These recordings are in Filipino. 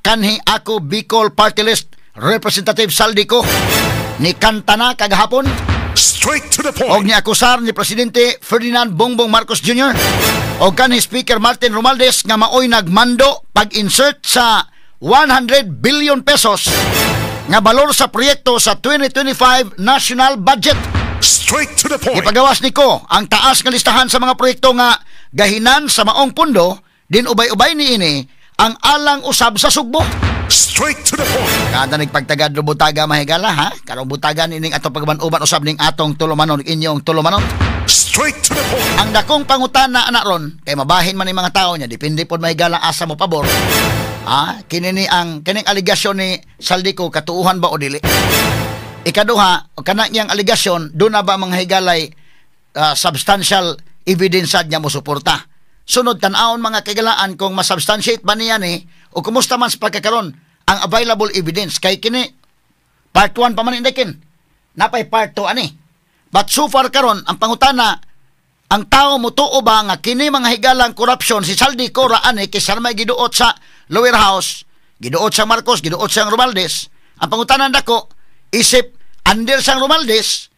kanhi ako Bicol Party List Representative Saldico ni kantana kagahapon. Straight to the Og point. ni akusar ni Presidente Ferdinand Bongbong Marcos Jr. o kanhi Speaker Martin Romualdez nga maoy nagmando pag-insert sa 100 billion pesos nga balor sa proyekto sa 2025 national budget. Straight to the point. Ipagawas niko ang taas nga listahan sa mga proyekto nga gahinan sa maong pundo, din ubay-ubay ni ini ang alang usab sa sugbo. Straight to the point. Kada nagpagtagad do butaga mahigala ha, karong butagan ining atong pagban-uban usab ning atong tulumanon, inyong tulumanon. Straight to the point. Ang dakong pangutana anak ron kay mabahin man ni mga tao nya, depende pod mahigala asa mo pabor. Kining aligasyon ni Saldico katuuhan ba o dili? Ikaduha, kanang iyang aligasyon, doon na ba mga higalay substantial evidence niya mo suporta? Sunod, tanaon mga kagalaan kung masubstantiate ba niya ni o kumusta man sa pagkakaroon ang available evidence. Kay kini, part 1 pa man indekin. Napay part 2 ani. But so far karon ang pangutana, ang tao mo tuo ba nga kini mga higalang corruption si Saldico raani kay sarmay giduot sa lower house, giduot sa Marcos, giduot sa Romualdez. Ang pangutanan dako, isip under sang Romualdez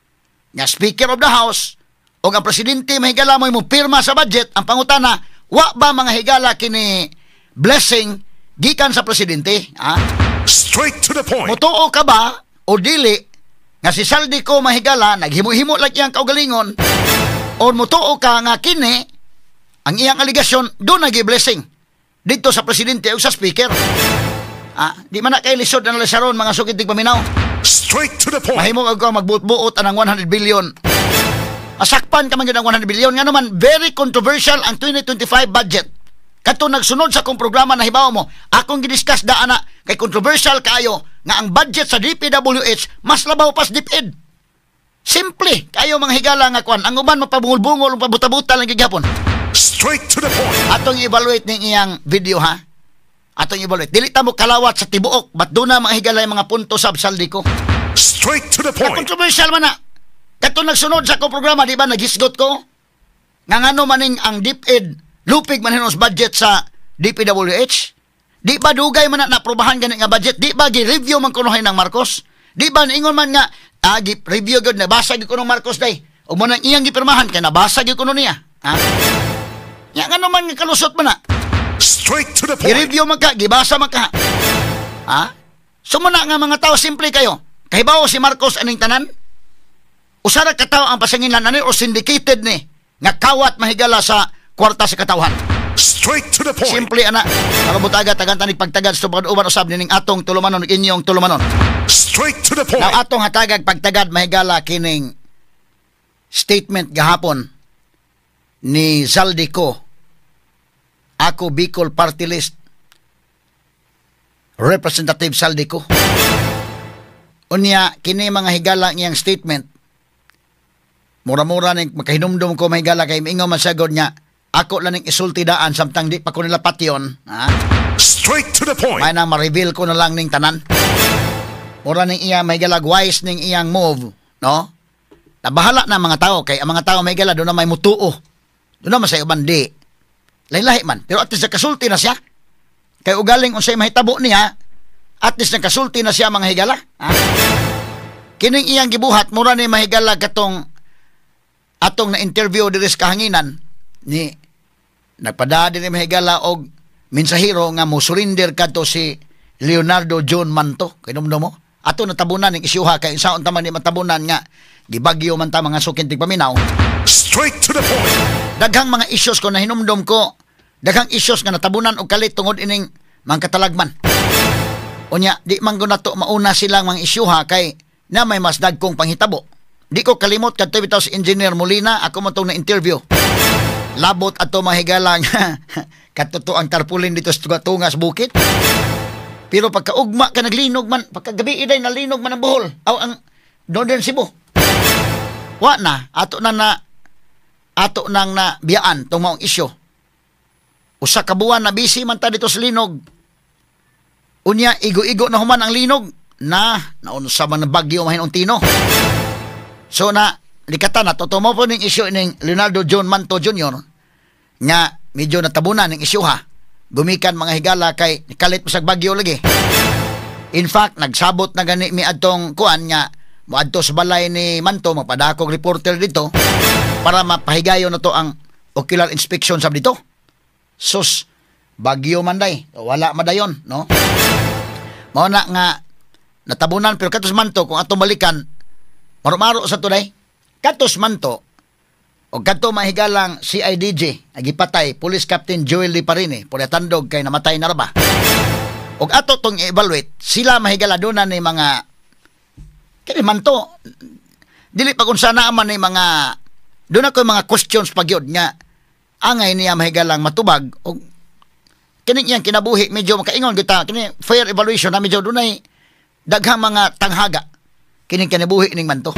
nga Speaker of the House o ang Presidente mahigala mo pirma sa budget, ang pangutana, wa ba mga higala kini blessing gikan sa Presidente? Straight to the point. Mutuo ka ba o dili nga si Saldico mahigala naghimo-himo lang iyang kaugalingon o mutuo ka nga kini ang iyang aligasyon doon nagi-blessing dito sa Presidente o sa Speaker? Di man na kay lisod na lasaron mga sukitig paminaw. Straight to the point. Mahimo ka magbuot-buot anang 100 billion. Asakpan ka man yun ang 100 billion. Nga naman, very controversial ang 2025 budget. Kato nagsunod sa kong programa na hibaw mo, akong gidiscuss daan na kay controversial kayo nga ang budget sa DPWH mas labaw pas DepEd. Simple, kayo mga higala nga kwan. Ang uban mapabungol-bungol, pabuta-buta lang gigapon. Straight to the point. Atong evaluate ng iyang video ha. Atong evaluate. Dili ta mo kalawat sa tibuok, ba't doon na mga higala yung mga punto sa Saldico? Straight to the point. Controversial man na. Kato nagsunod sa akong programa, di ba, naghisgot ko? Nga ngano maning ang DepEd, lupig man hinos budget sa DPWH? Di ba dugay man na naprobahan ganit nga budget? Di ba gi-review man kunuhay ng Marcos? Di ba ingon man nga, gi-review gud nabasa gid ko ng Marcos day. O mo nang iyang gipirmahan kay nabasa gid kuno niya. Ya ngano man nga kalusot man na. Straight to the point. I-review man ka, gibasa man ka. Sumuna nga mga tao, simple kayo. Kahibaw si Marcos aning tanan? Usara ka tao ang pasanginan ani o syndicated ni nga kawat mahigala sa kwarta sa katawhan. Straight to the point. Simple ana. Para butaga tagan-tani pagtagad sa pag-uban usab ning atong tulumanon inyong tulumanon. Straight to the point. Now atong hatagag pagtagad mahigala kining statement gahapon ni Saldico. Ako Bicol Party List Representative Saldico. Unya kini mga higala ngiyang statement. Mura-mura ning makahinumdum ko mahigala kay mingaw man sagod niya. Ako lang ning isulti daan samtang di pa ko nila patyon. Straight to the point. May na ma-reveal ko na lang ning tanan. Mura ning iya mahigala wise ning iyang move, no? Nabahala na mga tao kay ang mga tao mahigala do na may mutuo. Do na masay uban di. Lahi-lahi man, pero at least nakasulti na siya. Kay ugaling unsay mahitabo niya, at least nakasulti na siya mga higala. Kining iyang gibuhat mura ni mahigala katong atong na interview diri sa kahanginan ni nagpada din mahigala og mensahero nga mo surrender kadto si Leonardo John Manto. Kinumdum mo? Ato natabunan ning isyuha kay saon ta man ni matabunan nga gibagyo man ta mga sukintig paminaw. Straight to the point. Daghang mga issues ko na hinumdum ko. Daghang issues nga natabunan og kalit tungod ining mga katalagman. Unya, di man guna to mauna silang mga isyuha kay na may mas dagkong panghitabo. Di ko kalimot kadto bitaw si Engineer Molina, ako mo tong na interview. Labot ato mahigala nga katuto ang tarpulin dito sa tungas bukid. Pero pagkaugma ka naglinog man, pagkagabi iday nalinog man ang Bohol, aw ang Northern Cebu. Wa na ato nang na biyaan tong maong isyu. Usa ka buwan na busy man ta dito sa linog. Unya igo-igo na human ang linog na naunsa man ng bagyo mahin untino. So na likatan na totomo po ning isyu ning Leonardo John Manto Jr. nga medyo natabunan ning isyu ha. gumikan mga higala kay kalit mo sa bagyo lagi. In fact, nagsabot na gani mi adtong kuan nga moadto sa balay ni Manto, magpadakog reporter dito para mapahigayon na to ang ocular inspection sab dito. Sus, bagyo man day, wala madayon, no? Mao na nga natabunan pero katos Manto kung atong balikan maro-maro sa tunay. Katos Manto o kadto mahigalang CIDG nagipatay Police Captain Joel Liparine pulyatandog kay namatay na ra ba. Og ato tong i-evaluate sila mahigala doon ni mga kini Manto dili pa kun sana man ni mga doon ako mga questions pagyod nga angay niya mahigalang matubag og kini iyang kinabuhi medyo makaingon kita kini fair evaluation na medyo dunay daghang mga tanghaga kini kinabuhi ning Manto.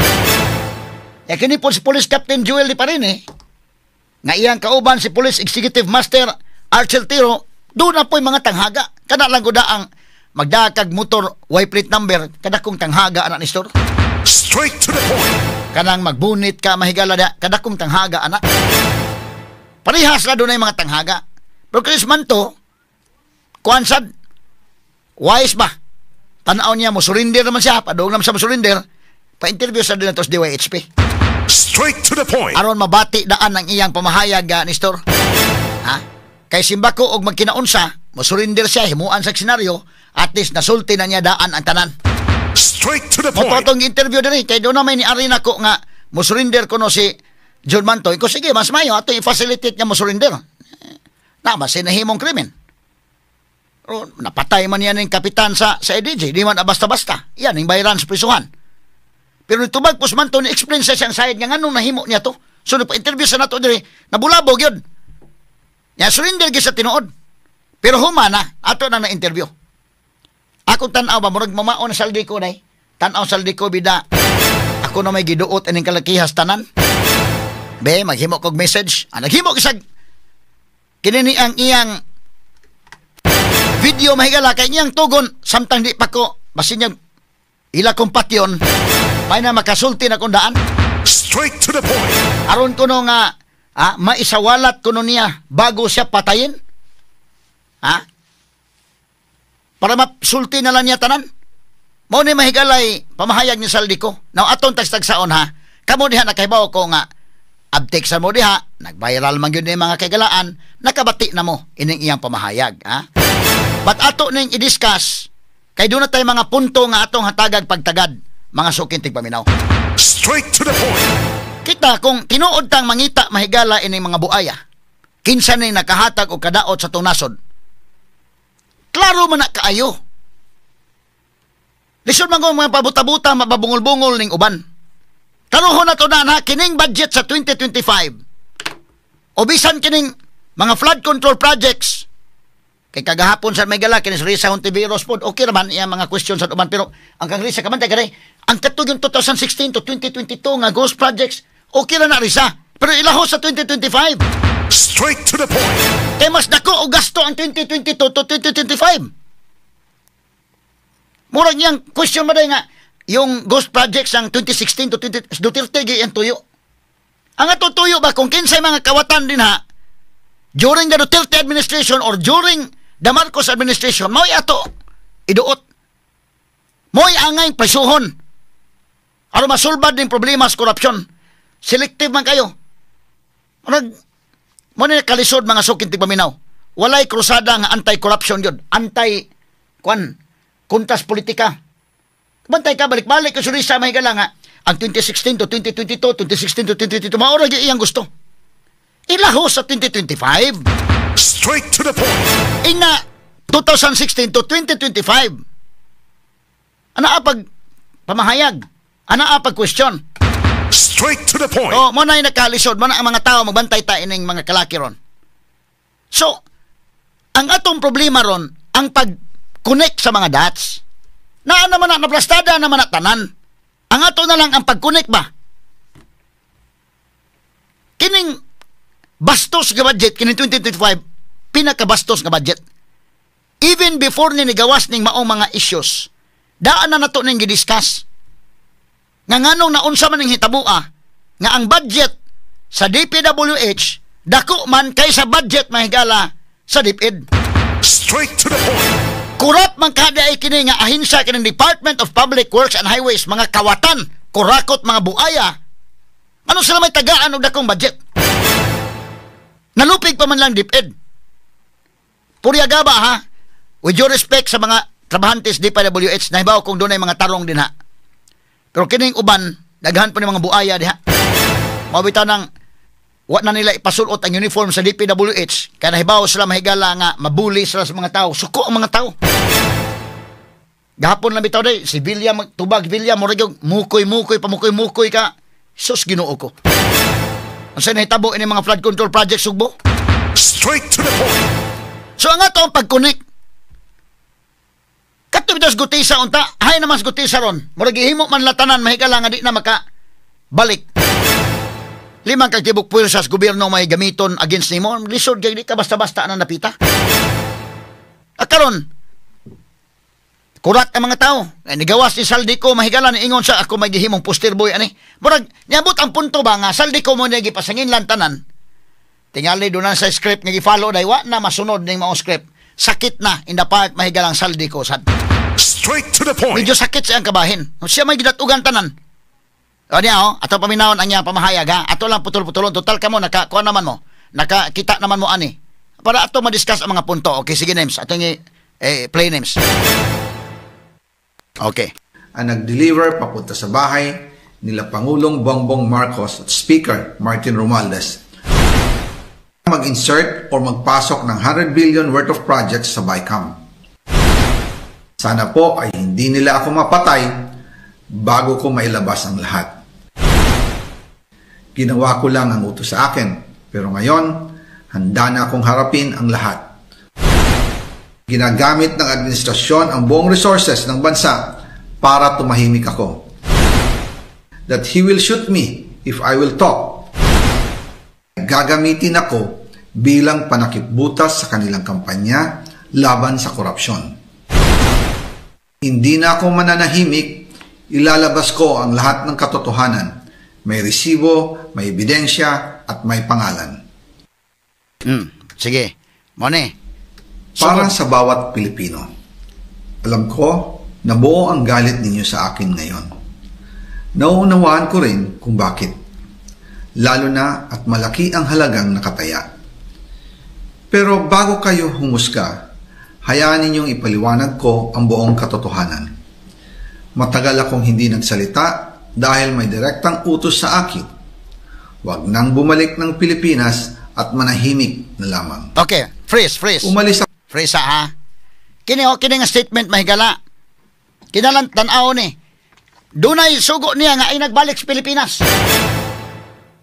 Kini po si Police Captain Joel Liparine nga iyang kauban si Police Executive Master Archel Tiro, doon na po yung mga tanghaga. Kana lang kuda ang magdakag motor Y plate number kadakong tanghaga anak ni store. Straight to the point. Kanang magbunit ka mahigala da kadakong tanghaga anak. Parehas na doon na yung mga tanghaga. Pero Chris Manto, kuansad, wise ba? Tanaw niya mo, surrender naman siya, padong naman siya mo surrender, pa-interview sa doon na to sa DYHP. Straight to the point. Aron mabati daan ang iyang pamahayag ni store. Ha? Kay simbako og magkinaunsa, mo surrender siya himuan sa senaryo, at least nasulti na niya daan ang tanan. Straight to the point. Mototong interview diri kay do na may ni Arina ko nga mo surrender ko no si John Manto. Ko sige, mas mayo ato i-facilitate niya mo surrender. Na mas sinahimong krimen. O, napatay man yan ng kapitan sa EDG, di man basta-basta. Yan ang bayaran sa prisuhan. Pero nitubag pos man to ni-explain sa siyang side nga nganong nahimo niya to. So nagpa-interview sa nato diri, nabulabog yun. Yan, surrender gyud sa tinuod. Pero humana, ato na na-interview. Akong tanaw ba, murag mamaon sa saldi ko day. Tanaw sa saldi ko, bida. Ako na may giduot aning kalakihas tanan. Be, maghimo kog message. Naghimo kisag. Kinini ang iyang video mahigala kay iyang tugon. Samtang di pa ko, basin niya ila kompatyon. May na makasulti na kung daan. Straight to the point. Aron ko no nga, maisawalat ko no niya bago siya patayin. Ha? Para masulti na lang niya tanan. Mao ni mahigalay pamahayag ni saldi ko. Now aton tagsaon ha. Kamo diha nakahibaw ko nga abtek sa mo diha, nag-viral man gyud ni mga kagalaan, nakabati na mo ining iyang pamahayag, ha? But ato ning i-discuss kay doon na tayo mga punto nga atong hatagag pagtagad, mga sukintig paminaw. Straight to the point. Kita kung tinuod tang mangita mahigala ining mga buaya, kinsa ning nakahatag og kadaot sa tunasod. Klaro man na kaayo. Lisod man kong mga pabuta-buta, mababungol-bungol ning uban. Karuhon na to na kining budget sa 2025. Obisan kining mga flood control projects. Kay kagahapon sa Megala, kinis Risa Hontiveros po, okay naman iya mga questions sa uban. Pero ang kang Risa kamantay kaday, ang katug yung 2016 to 2022 nga ghost projects, okay na Risa. Pero ilaho sa 2025. Straight to the point. Kay mas dako o gasto ang 2022 to 2025. Murag niyang question mo nga, yung ghost projects ang 2016 to 20, Duterte yung tuyo. Ang ato tuyo ba, kung kinsay mga kawatan din ha, during the Duterte administration or during the Marcos administration, mo'y ato iduot. Mo'y angay presuhon. Aron masulbad din problema sa korupsyon. Selective man kayo. Mo ni kalisod mga sukintig paminaw. Walay krusada nga anti-corruption yun. Kuntas politika. Bantay ka, balik-balik ka surisa mahigala nga. Ang 2016 to 2022, 2016 to 2022, maura yung iyang gusto. Ilaho sa 2025. Straight to the point. Ina 2016 to 2025. Apag pamahayag. Apag question. Straight to the point. O, mo na yung nakalisod. Mo na ang mga tao magbantay tayo ng mga kalaki ron. So, ang atong problema ron, ang pag-connect sa mga dots. Naman na naplastada naman na tanan. Ang ato na lang ang pag-connect ba? Kining bastos nga budget, kining 2025, pinakabastos nga budget. Even before ni nigawas ning maong mga issues, daan na nato ning gidiscuss. Nga nganong naunsa man ning hitabua, nga ang budget sa DPWH, dako man kaysa budget mahigala sa DepEd. Straight to the point. Kurap man kada ay kini nga ahensya kining Department of Public Works and Highways, mga kawatan, kurakot, mga buaya. Ano sila may tagaan og dakong budget? Nalupig pa man lang DepEd. Puryaga ba ha? With due respect sa mga trabahantes DPWH, nahibaw kung doon ay mga tarong din ha. Pero kining uban, daghan pa ni mga buaya diha. Mabitaw ng wa na nila ipasulot ang uniform sa DPWH, kaya nahibaw sila mahigala nga mabuli sila sa mga tao. Suko ang mga tao. Gahapon lang bitaw day, si Villa, tubag Villa, murag mukoy-mukoy, pamukoy-mukoy ka. Sus, Ginoo ko. Ang sa nahitabo ini mga flood control project Sugbo? Straight to the point. So ang ato ang pag-connect. Katubitas gutisa unta, hay naman gutisa ron. Murag ihimo man latanan, mahigala nga di na makabalik. Limang kagtibok puwersas gobyerno may gamiton against nimo, lisod kay di ka basta-basta na napita. Karon kurat ang mga tao. Nigawas ni Saldico, mahigala ni ingon sa ako may gihimong poster boy ani. Murag niabot ang punto ba nga Saldico mo na gipasangin lang tanan. Tingali doon sa script nga gi-follow dai wa na masunod ning mao script. Sakit na in the part mahigalang Saldico sad. Straight to the point. Medyo sakit siyang kabahin. Siya may gidatugan tanan. O niya, ato paminawon ang iyang pamahayag ha. Ato lang putol-putulon. Total ka mo, kuha naman mo. Nakakita naman mo ani. Para ato madiscuss ang mga punto. Okay, sige names. Ato yung play names. Okay. Ang nag-deliver papunta sa bahay nila Pangulong Bongbong Marcos at Speaker Martin Romualdez mag-insert o magpasok ng 100 billion worth of projects sa BICAM. Sana po ay hindi nila ako mapatay bago ko mailabas ang lahat. Ginawa ko lang ang utos sa akin, pero ngayon, handa na akong harapin ang lahat. Ginagamit ng administrasyon ang buong resources ng bansa para tumahimik ako. That he will shoot me if I will talk. Gagamitin ako bilang panakipbutas sa kanilang kampanya laban sa korupsyon. Hindi na ako mananahimik, ilalabas ko ang lahat ng katotohanan. May resibo, may ebidensya, at may pangalan. Sige. Mone. Para sa bawat Pilipino. Alam ko na buo ang galit ninyo sa akin ngayon. Nauunawaan ko rin kung bakit. Lalo na at malaki ang halagang nakataya. Pero bago kayo humusga, hayaan ninyong ipaliwanag ko ang buong katotohanan. Matagal akong hindi nagsalita dahil may direktang utos sa akin. Huwag nang bumalik ng Pilipinas at manahimik na lamang. Okay, freeze. Umalis ako. Freeze ha. Kini nga statement mahigala. Kinalang tan-aw ni. Dunay sugo niya nga ay nagbalik sa Pilipinas.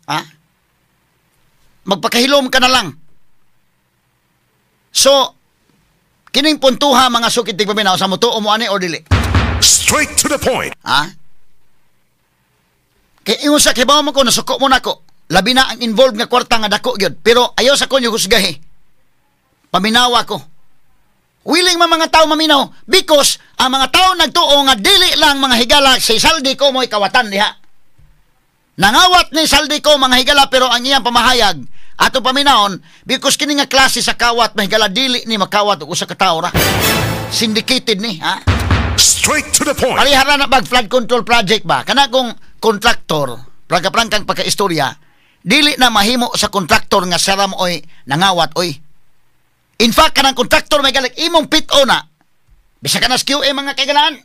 Ha? Magpakahilom ka na lang. So, kining puntuha mga sukit tigpaminaw sa muto umuani or dili. Straight to the point. Ha? Kaya ingon sa kibaw mo ko, nasuko mo na ko. Labi na ang involved nga kwarta nga dako gyud. Pero ayaw sa ko yung husgahi. Paminawa ko. Willing mga tao maminaw because ang mga tao nagtuo nga dili lang mga higala si Saldico mo'y kawatan diha. Nangawat ni Saldico mga higala pero ang iyang pamahayag ato paminawon because kini nga klase sa kawat mahigala dili ni makawat og usa ka tawo ra. Syndicated ni ha. Straight to the point. Parihara na bag flood control project ba? Kana kung kontraktor, prangka-prangkang pagkaistorya, dili na mahimo sa kontraktor nga saram oy nangawat oy. In fact, kanang kontraktor may galing imong pit-o na. Bisa ka na sa QM mga kaigalaan.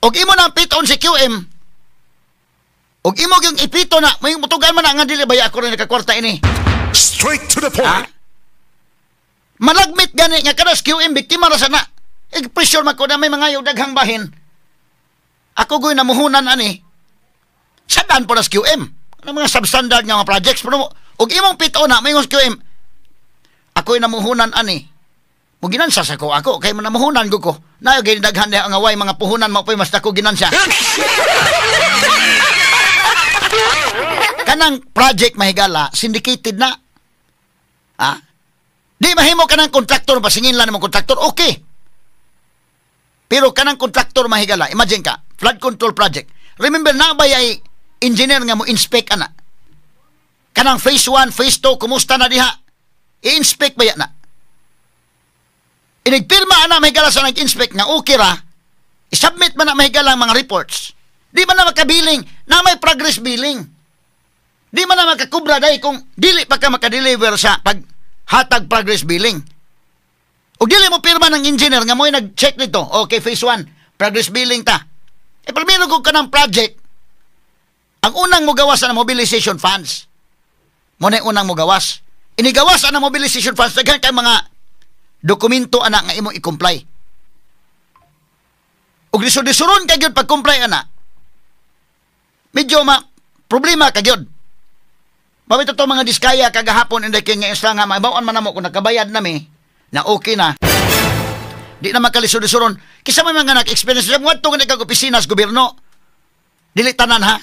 Og imo na pit-on si QM. Og imo yung ipito na, may mutugan man na nga dili baya ako rin nakakwarta ini. Straight to the point. Malagmit gani nga kada sa QM, biktima ra sana. Pressure man ko na may mga yung daghang bahin. Ako go'y namuhunan ani. Sadaan po na sa QM. Ano mga substandard nga mga projects. Pero og imong pit-o na, may yung QM. Ako'y namuhunan ani. Mo ginansa sa ko ako kay namuhunan ko. Nayo gid daghan ang away mga puhunan mo pa mas dako ginansa. Kanang project mahigala syndicated na. Ha? Di mahimo kanang kontraktor pasingin lang mo kontraktor okay. Pero kanang kontraktor mahigala, imagine ka, flood control project. Remember na ba ay engineer nga mo inspect ana? Kanang phase 1, phase 2, kumusta na diha? I-inspect ba yan na? Inigpirma na mahigala sa nag-inspect nga okay ra, isubmit man na mahigala ang mga reports. Di man na makabiling, na may progress billing. Di man na makakubra dahil kung dili pa ka makadeliver sa paghatag progress billing. O dili mo pirma ng engineer nga mo'y nag-check nito, okay, phase 1, progress billing ta. E primero kung ka ng project, ang unang mo gawas na mobilization funds. Muna yung unang mo gawas. Inigawas na mobilization funds, daghan kay mga dokumento anak nga imong i-comply. Ug lisod-lisuron ka gyud pag-comply ana. Medyo problema ka gyud. Mabito to mga diskaya kagahapon inday kay nga isla nga maibawan man namo kung nakabayad nami na okay na. Di na makalisod-lisuron. Kisa may mga nag-experience sa mga tungod kag opisina sa gobyerno. Dili tanan ha.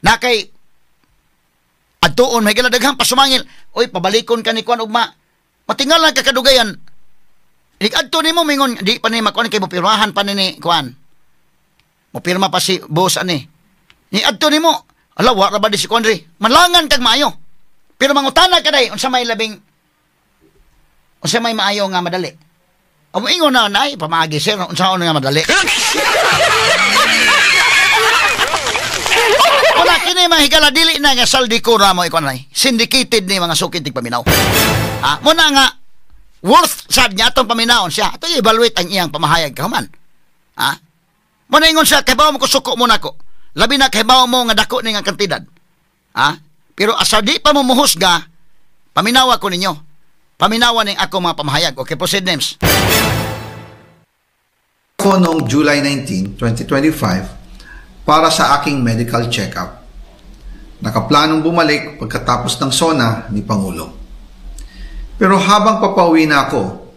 Na kay adtuon may daghang pasumangil. Oy, pabalikon ka ni kuan ugma. Matingal lang kakadugayan. Adto nimo mingon di pa ni makuan kay mo pirmahan pa ni kuan. Mo pirma pa si boss ani. Ni adto nimo, ala wa ra ba di si kuan ri? Manlangan kag maayo. Pero mangutana ka day unsa may maayo nga madali. Amo ingon na nay pamagi sir unsa nga madali. Wala kini mahigala dili na nga saldi ko ra mo ikon nay. Syndicated ni mga sukid tig paminaw. Ha, mo na nga worth sad niya atong paminawon siya. Ato i-evaluate ang iyang pamahayag kahuman. Ha? Mo na ingon siya kay bawo mo ko suko mo nako. Labi na kay bawo mo nga dako ni nga kantidad. Ha? Pero asa di pa mo muhusga, paminawa ko ninyo. Paminawa ning ako mga pamahayag. Okay, proceed names. Ako noong July 19, 2025 para sa aking medical check-up. Nakaplanong bumalik pagkatapos ng SONA ni Pangulo. Pero habang papauwi na ako,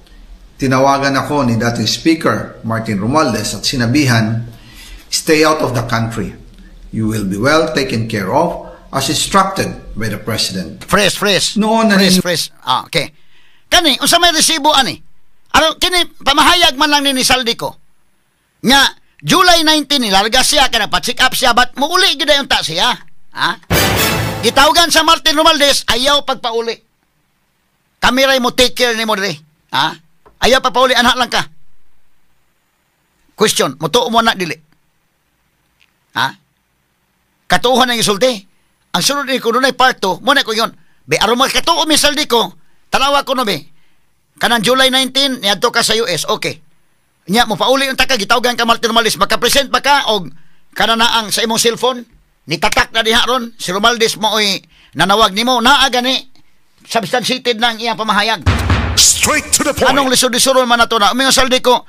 tinawagan ako ni dating Speaker Martin Romualdez at sinabihan, stay out of the country. You will be well taken care of as instructed by the President. Fresh. Noon fresh. Ah, okay. Kani, unsa may resibo ani? Ano, kini, pamahayag man lang ni Saldi ko. Nga, July 19, nilarga siya, kana pa-check up siya, ba't muuli gina yung ta siya? Ha? Gitawagan sa Martin Romualdez, ayaw pagpauli. Kami ray mo take care ni mo diri. Ha? Ayaw pagpauli, anak lang ka. Question, mutuo mo na dili. Ha? Katuuhan ang isulti. Ang sunod ni ko dunay part 2, mo na ko yon. Be aron magkatuo mi Saldi ko, tanawa ko no be. Kanang July 19 niadto ka sa US, okay. Nya mo pauli unta ka gitawagan ka Martin Romualdez, maka-present pa ka og kana na ang sa imong cellphone, nitatak na diha ron, si Romualdez mo oy nanawag nimo, naa gani substantiated na ang iyang pamahayag. Straight to the point. Anong lisod-lisuron man nato na? Umingon Saldi ko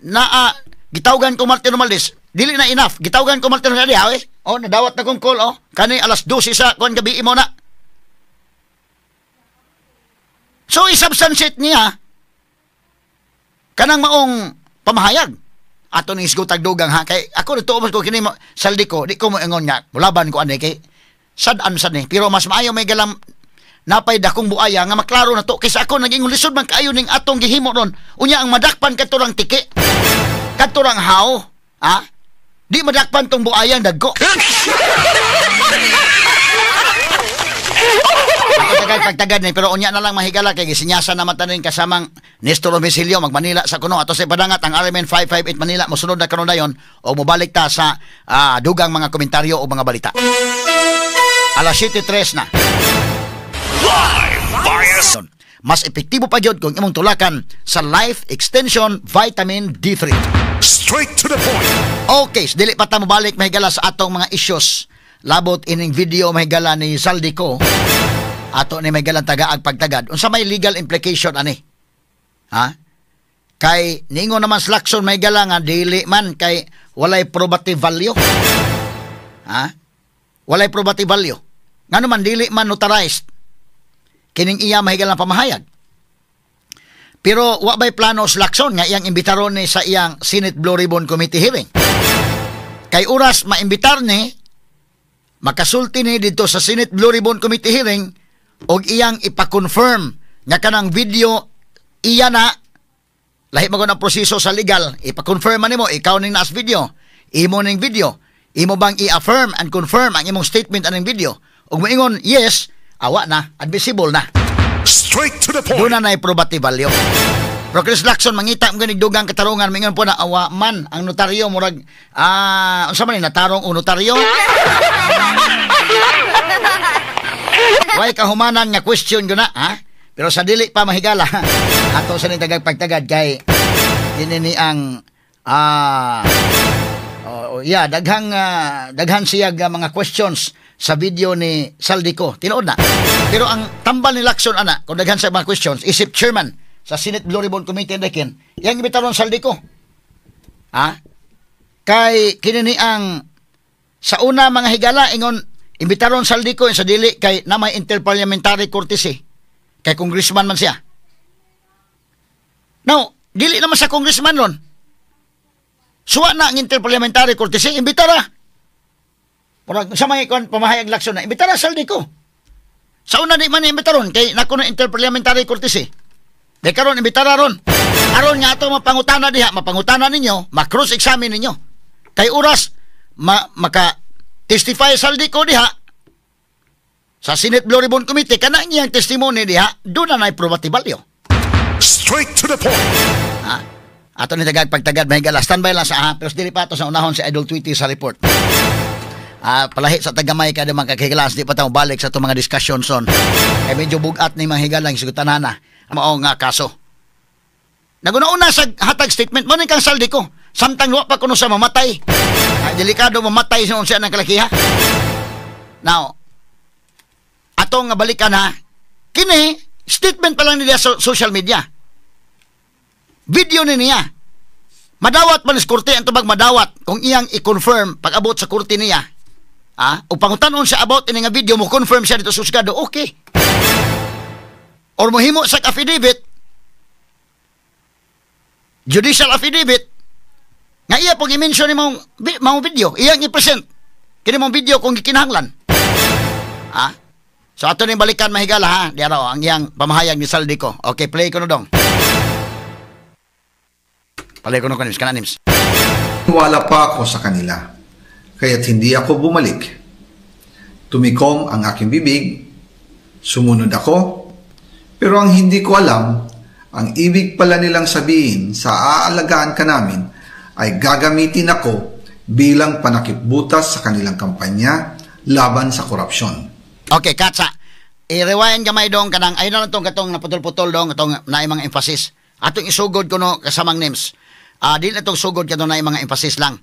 na gitawagan ko Martin Romualdez, dili na enough. Gitawagan ko Martin Romualdez, oh, nadawat na kong call, oh. Kani alas 12 sa kuan gabi mo na. So, isubstantiate niya kanang maong pamahayag. Ato ning isgutag dugang ha. Kay ako nituomos ko kini Saldi ko, di ko mo ingon nga. Mulaban ko ani kay sad-an sad ni. Pero mas maayo may galam napay dakong buaya nga maklaro na to. Kaysa ako naging lisod man kaayo ning atong gihimo ron. Unya ang madakpan katurang tiki. Katurang how. Ha? Di madakpan tong buayang dagko. Pagtagad ni pero unya na lang mahigala kay gisinyasa na matanin kasamang Nestor Romisilio magmanila sa kuno ato sa padangat ang RMN 558 Manila mosunod na karon dayon o mobalik ta sa dugang mga komentaryo o mga balita. Alas 7:03 na. Live bias. Mas epektibo pa gyud kung imong tulakan sa Life Extension Vitamin D3. Straight to the point. Okay, dili pa ta mobalik mahigala sa atong mga issues. Labot ining video mahigala ni Saldi ko. Ato ni may galang tagaag pagtagad. Unsa may legal implication ani? Ha? Kay ningo naman slakson may galang nga dili man kay walay probative value. Ha? Walay probative value. Ngano man dili man notarized. Kining iya may galang pamahayag. Pero wa bay plano slakson nga iyang imbitaron ni sa iyang Senate Blue Ribbon Committee hearing. Kay oras maimbitar ni makasulti ni dito sa Senate Blue Ribbon Committee hearing og iyang ipa-confirm nga kanang video iya na lahi magod ang proseso sa legal ipa-confirm man nimo ikaw ning naas video imo ning video imo bang i-affirm and confirm ang imong statement aning video ug moingon yes awa na admissible na Straight to the point. doon na probative value Pero Chris Lacson, mangita mo ganig dugang katarungan, mingon po na awa man ang notaryo, murag, unsa man natarong o notaryo? Way kahumanan nga question ko na, ha? Pero sa dili pa mahigala, ato sa ning tagagpagtagad kay dinini ang, daghan siya mga questions sa video ni Saldico. Tinuod na. Pero ang tambal ni Lacson, kung daghan sa mga questions, isip chairman sa Senate Blue Ribbon Committee Dekin, yang ibitaron Saldico. Kay kinini ang sa una mga higala ingon imbitaron Saldico sa dili kay na may interparliamentary courtesy kay congressman man siya. Now, dili naman sa congressman ron. Suwa na ang interparliamentary courtesy, imbitara. Murag sa mga pamahayag Lacson na imbitara Saldico. Sa una di man imbitaron kay nako na interparliamentary courtesy. Di karon imbitara ron. Aron nga ato mapangutana diha, mapangutana ninyo, ma-cross examine ninyo. Kay oras maka testify Saldico diha sa Senate Blue Ribbon Committee kana iyang testimony diha, doon na probative value. Straight to the point. Ato ni pagtagad mahigala, standby lang sa pero dili pa ato sa unahon si Idol Tweety sa report. Palahi sa tagamay kada mga kahigalas, di pa tayo balik sa itong mga discussions on. Kaya medyo bugat ni mga higalang sigutan na mao nga kaso. Naguna-una sa hatag statement mo ni kang Saldico. Samtang wa pa kuno sa mamatay. Delikado mamatay sa siya ng kalakiha. Now, atong nga balikan kini statement pa lang niya sa social media. Video niya. Madawat man sa korte ang tubag madawat kung iyang i-confirm pag abot sa korte niya. O pangutanon siya about ini nga video mo confirm siya dito sa husgado, okay. Or mohimo sa affidavit, judicial affidavit, nga iya pong i-mention ni mong video, iyang i-present. Kini mong video kung gikinahanglan. So ato ni balikan mahigala di araw ang iyang pamahayag ni Saldico. Okay, play ko na dong. Play ko na Nims, kana Nims. Wala pa ako sa kanila, kaya't hindi ako bumalik. Tumikom ang aking bibig, sumunod ako, pero ang hindi ko alam, ang ibig pala nilang sabihin sa aalagaan ka namin ay gagamitin ako bilang panakipbutas sa kanilang kampanya laban sa korupsyon. Okay, Katsa. I-rewind gamay dong kanang ayun na lang katong naputol-putol dong katong naay mga emphasis. Atong isugod ko no kasamang names. Di na itong sugod katong naay mga emphasis lang.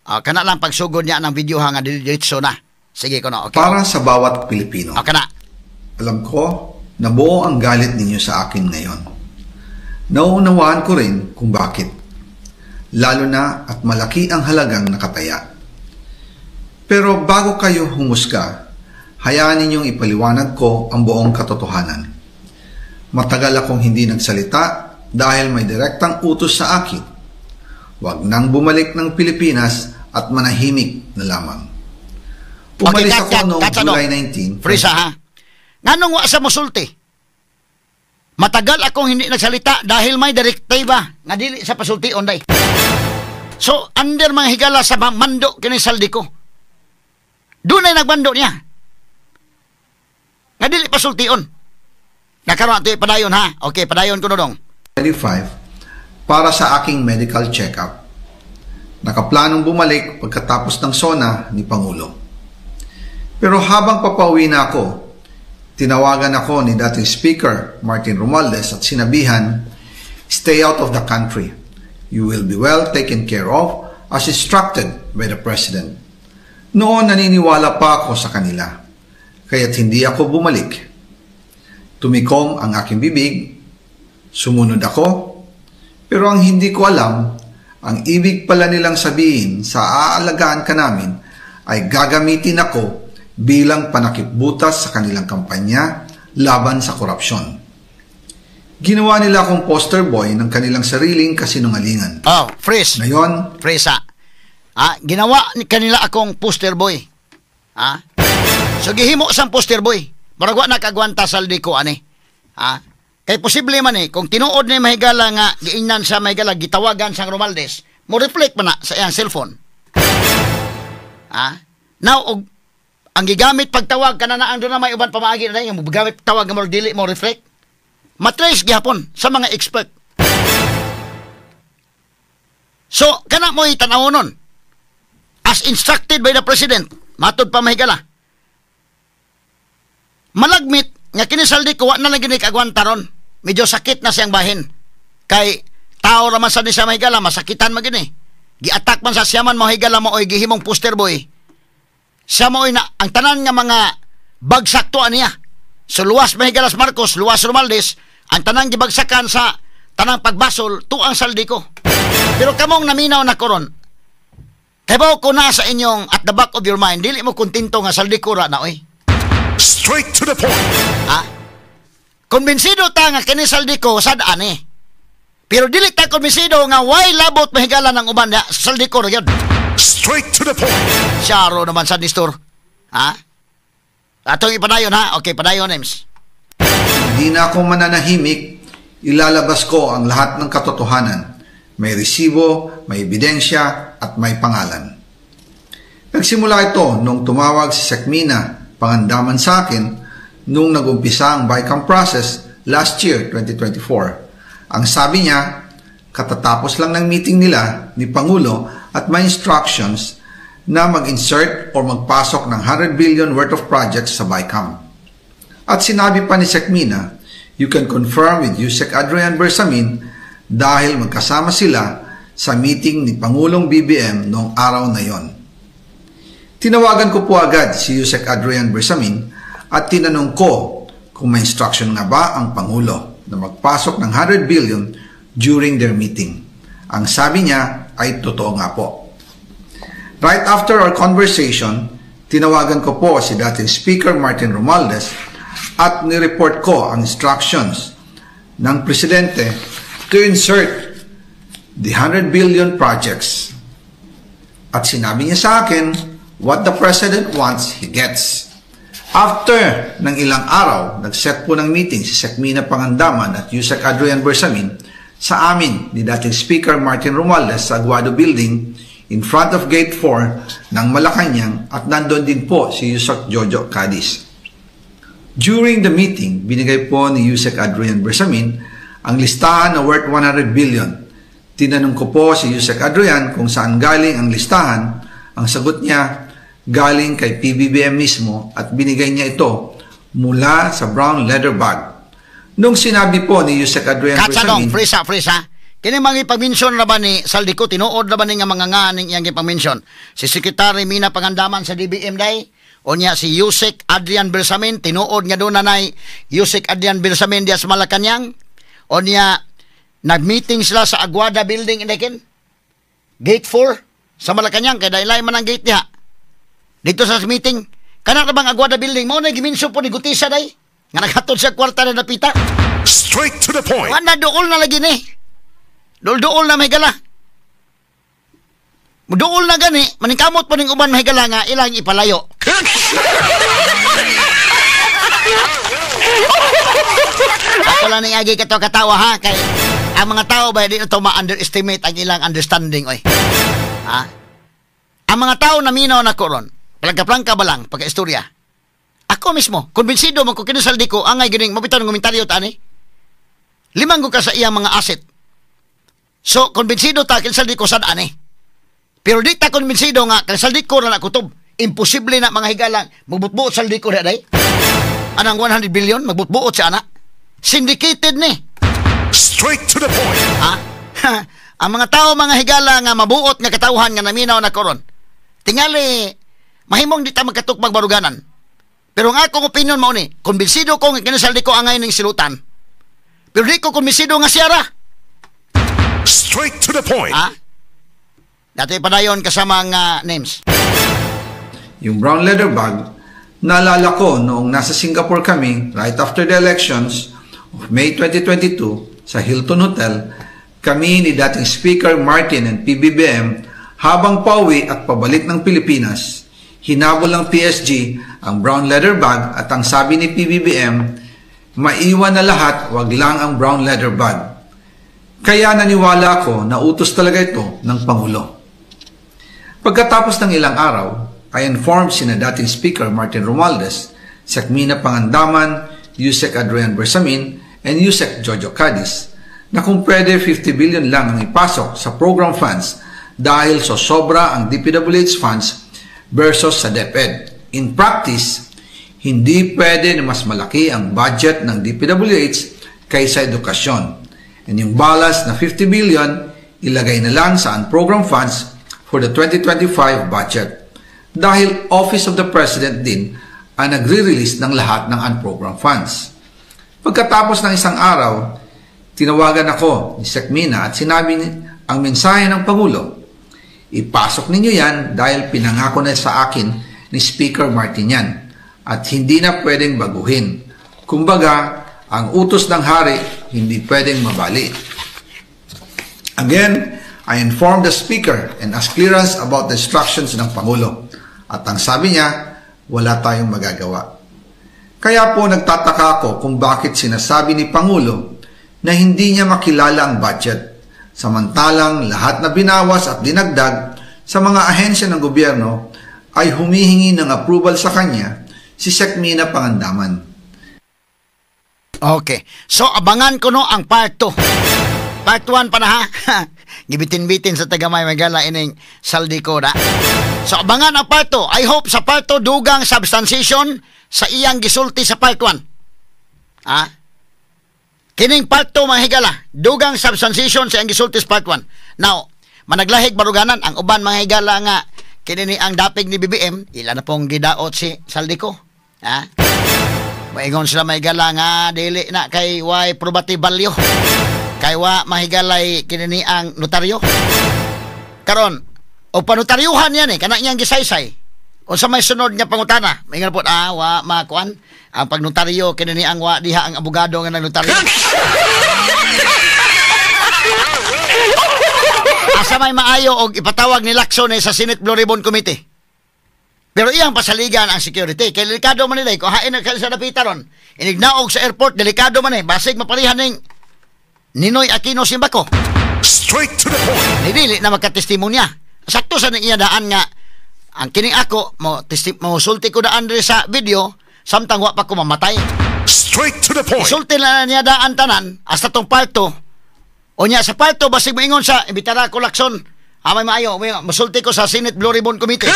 Kana lang pagsugod niya ng video nga diretso na. Sige ko no. Okay. Para sa bawat Pilipino. Okay na. Alam ko na buo ang galit ninyo sa akin ngayon. Nauunawaan ko rin kung bakit. Lalo na at malaki ang halagang nakataya. Pero bago kayo humusga, hayaan ninyong ipaliwanag ko ang buong katotohanan. Matagal akong hindi nagsalita dahil may direktang utos sa akin. Huwag nang bumalik ng Pilipinas at manahimik na lamang. Umalis ako noong July 19. Frisa Nganong wa sa musulti? Matagal akong hindi nagsalita dahil may direktiba nga dili sa pasultion day. So, under mga higala sa mando kini Saldico. Doon ay nagbando niya. Nga dili pasultion. Nakaroon ito padayon Okay, padayon ko na dong. 25 para sa aking medical check-up. Nakaplanong bumalik pagkatapos ng SONA ni Pangulo. Pero habang papauwi na ako, tinawagan ako ni dating Speaker Martin Romualdez at sinabihan, stay out of the country. You will be well taken care of as instructed by the President. Noon naniniwala pa ako sa kanila, kaya't hindi ako bumalik. Tumikom ang aking bibig, sumunod ako, pero ang hindi ko alam, ang ibig pala nilang sabihin sa aalagaan ka namin ay gagamitin ako bilang panakipbutas sa kanilang kampanya laban sa korupsyon. Ginawa nila akong poster boy ng kanilang sariling kasinungalingan. Freeze. Ngayon, Fresa. Ginawa ni kanila akong poster boy. So gihimo sang poster boy. Murag wa nakagwanta Saldico ani. Kay posible man kung tinuod ni mahigala nga giingnan sa mahigala gitawagan sang Romualdez, mo reflect man na sa iyang cellphone. Now ang gigamit pagtawag kana na ando na may uban pamaagi na yung gigamit tawag mo dili mo reflect. Matrace gihapon sa mga expert. So, kana mo itanawonon. As instructed by the President, matod pa mahigala. Malagmit, nga kinisaldi ko, na lang ginikagwanta ron. Medyo sakit na siyang bahin. Kay, tao raman sa ni siya mahigala, masakitan magini. Gi-attack man sa siyaman mahigala mo, oy, gihimong poster boy. Siya mo, oy, na, ang tanan nga mga bagsak to niya. So, luwas mahigalas Marcos, luwas Romualdez, ang tanang gibagsakan sa tanang pagbasol, tuang saldi ko. Pero kamong naminaw na koron, kabaw ko na sa inyong at the back of your mind, dili mo kontento nga saldi ko ra na, oy. Straight to the point. Ha? Konbensido ta nga kinisaldi ko, sadaan eh. Pero dili ta konbensido nga why labot mahigala ng uban na saldi ko ra yun. Straight to the point. Syaro naman sa Nistor. Ha? Atong ipadayon ha? Okay, padayon, Ems. Hindi na ako mananahimik, ilalabas ko ang lahat ng katotohanan. May resibo, may ebidensya, at may pangalan. Nagsimula ito nung tumawag si Sekmina Pangandaman sa akin nung nagumpisa ang BICAM process last year, 2024. Ang sabi niya, katatapos lang ng meeting nila ni Pangulo at may instructions na mag-insert o magpasok ng 100 billion worth of projects sa BICAM. At sinabi pa ni Sekmina, you can confirm with Yusek Adrian Bersamin dahil magkasama sila sa meeting ni Pangulong BBM noong araw na yon. Tinawagan ko po agad si Yusek Adrian Bersamin at tinanong ko kung may instruction nga ba ang Pangulo na magpasok ng 100 billion during their meeting. Ang sabi niya ay totoo nga po. Right after our conversation, tinawagan ko po si dating Speaker Martin Romualdez at nireport ko ang instructions ng Presidente to insert the 100 billion projects. At sinabi niya sa akin, what the President wants, he gets. After ng ilang araw, nag-set po ng meeting si Sekmina Pangandaman at Yusek Adrian Bersamin sa amin ni dating Speaker Martin Romualdez sa Aguado Building in front of Gate 4 ng Malacanang at nandun din po si Yusek Jojo Cadiz. During the meeting, binigay po ni Yusek Adrian Bersamin ang listahan na worth 100 billion. Tinanong ko po si Yusek Adrian kung saan galing ang listahan. Ang sagot niya, galing kay PBBM mismo at binigay niya ito mula sa brown leather bag. Nung sinabi po ni Yusek Adrian Katsanong, Bersamin, frisa. Kini mga ipag-mention na ba ni Saldico, tinuod na ba ni nga mga nganing iyang ipag-mention? Si Secretary Mina Pangandaman sa DBM day, o niya si Yusek Adrian Bersamin, tinuod nga doon na Yusek Adrian Bersamin diya sa Malacanang, o niya nag-meeting sila sa Aguada Building in Gate 4 sa Malacanang, kaya dahil man ang gate niya. Dito sa meeting, kanak na bang Aguada Building, mo na giminso po ni Gutisa day, nga naghatod sa kwarta na napita. Straight to the point. Wala dool na lagi ni. Dool na may gala. Dool na gani, maningkamot po ning uban may gala nga ilang ipalayo. Ako lang ni agi kato katawa ha, kay ang mga tao ba di ito ma-underestimate ang ilang understanding oy. Ha? Ang mga tao na minaw na koron, plangka-plangka ba lang pagka-istorya. Ako mismo, konbensido man ko kinasaldi ko angay gining mabitan ng komentaryo tani. Limang ka sa iyang mga asset. So, konbensido ta kinasaldi ko sad ani. Pero di ta konbensido nga kinasaldi ko ra na kutob. Imposible na mga higalang magbutbuot saldi ko na day. Anang 100 billion magbutbuot sa ana. Syndicated ni. Straight to the point. Ha? Ang mga tao mga higala nga mabuot nga katawhan nga naminaw na koron. Tingali mahimong di ta magkatukmag baruganan. Pero ang akong opinion mo ni, konbensido ko nga kinasaldi ko angay ning silutan. Pero di ko konbensido nga siya ra. Straight to the point. Ha? Dato padayon kasama nga names. yung brown leather bag, naalala ko noong nasa Singapore kami right after the elections of May 2022 sa Hilton Hotel, kami ni dating Speaker Martin and PBBM habang pauwi at pabalik ng Pilipinas, hinabol ng PSG ang brown leather bag at ang sabi ni PBBM, maiwan na lahat, wag lang ang brown leather bag. Kaya naniwala ako na utos talaga ito ng Pangulo. Pagkatapos ng ilang araw, I informed sina dating Speaker Martin Romualdez, Sekmina Pangandaman, Yusek Adrian Bersamin, and Yusek Jojo Cadiz na kung pwede 50 billion lang ang ipasok sa program funds dahil so sobra ang DPWH funds versus sa DepEd. In practice, hindi pwede na mas malaki ang budget ng DPWH kaysa edukasyon. And yung balance na 50 billion, ilagay na lang sa unprogram funds for the 2025 budget. Dahil Office of the President din ang nagre-release ng lahat ng unprogram funds. Pagkatapos ng isang araw, tinawagan ako ni Sec Mina at sinabi ang mensahe ng Pangulo. Ipasok ninyo yan dahil pinangako na sa akin ni Speaker Martinian at hindi na pwedeng baguhin. Kumbaga, ang utos ng hari hindi pwedeng mabali. Again, I informed the Speaker and asked clearance about the instructions ng Pangulo. At ang sabi niya, wala tayong magagawa. Kaya po nagtataka ako kung bakit sinasabi ni Pangulo na hindi niya makilala ang budget, samantalang lahat na binawas at dinagdag sa mga ahensya ng gobyerno ay humihingi ng approval sa kanya si Sec Mina Pangandaman. Okay. So, abangan ko no ang part 2. Part 1 pa na ha. Gibitin-bitin sa tagamay magala ining Saldico na. So, abangan ang part 2. I hope sa part 2 dugang substantiation sa iyang gisulti sa part 1. Ha? Kining part 2 mga higala, dugang substantiation sa iyang gisulti sa part 1. Now, managlahig baruganan ang uban mga higala nga kinini ang dapig ni BBM, ila na pong gidaot si Saldico. Ha? Maingon sila mahigala nga dili na kay way probative value. Kay wa mahigalay kinini ang notaryo. Karon, o panotaryuhan yan kana iyang gisaysay. O sa may sunod nga pangutana, maingon po wa makuan ang pagnotaryo kinini ang wa diha ang abogado nga nagnotaryo. Asa may maayo og ipatawag ni Lacson sa Senate Blue Ribbon Committee. Pero iyang pasaligan ang security. Kay delikado man nila. Kung hain na sa napita ron, inignaog sa airport, delikado man basig maparihan ng Ninoy Aquino Simbako. Straight to the point. Nidili na magkatestimonya. Sakto sa nang iyadaan nga, ang kining ako, mo sulti ko daan rin sa video, samtang wa pa ko mamatay. Straight to the point. Isulti na niya daan tanan, hasta tong parto. O niya sa parto, basig mo ingon sa, ibitara ko Lacson. Amay maayo, masulti ko sa Senate Blue Ribbon Committee.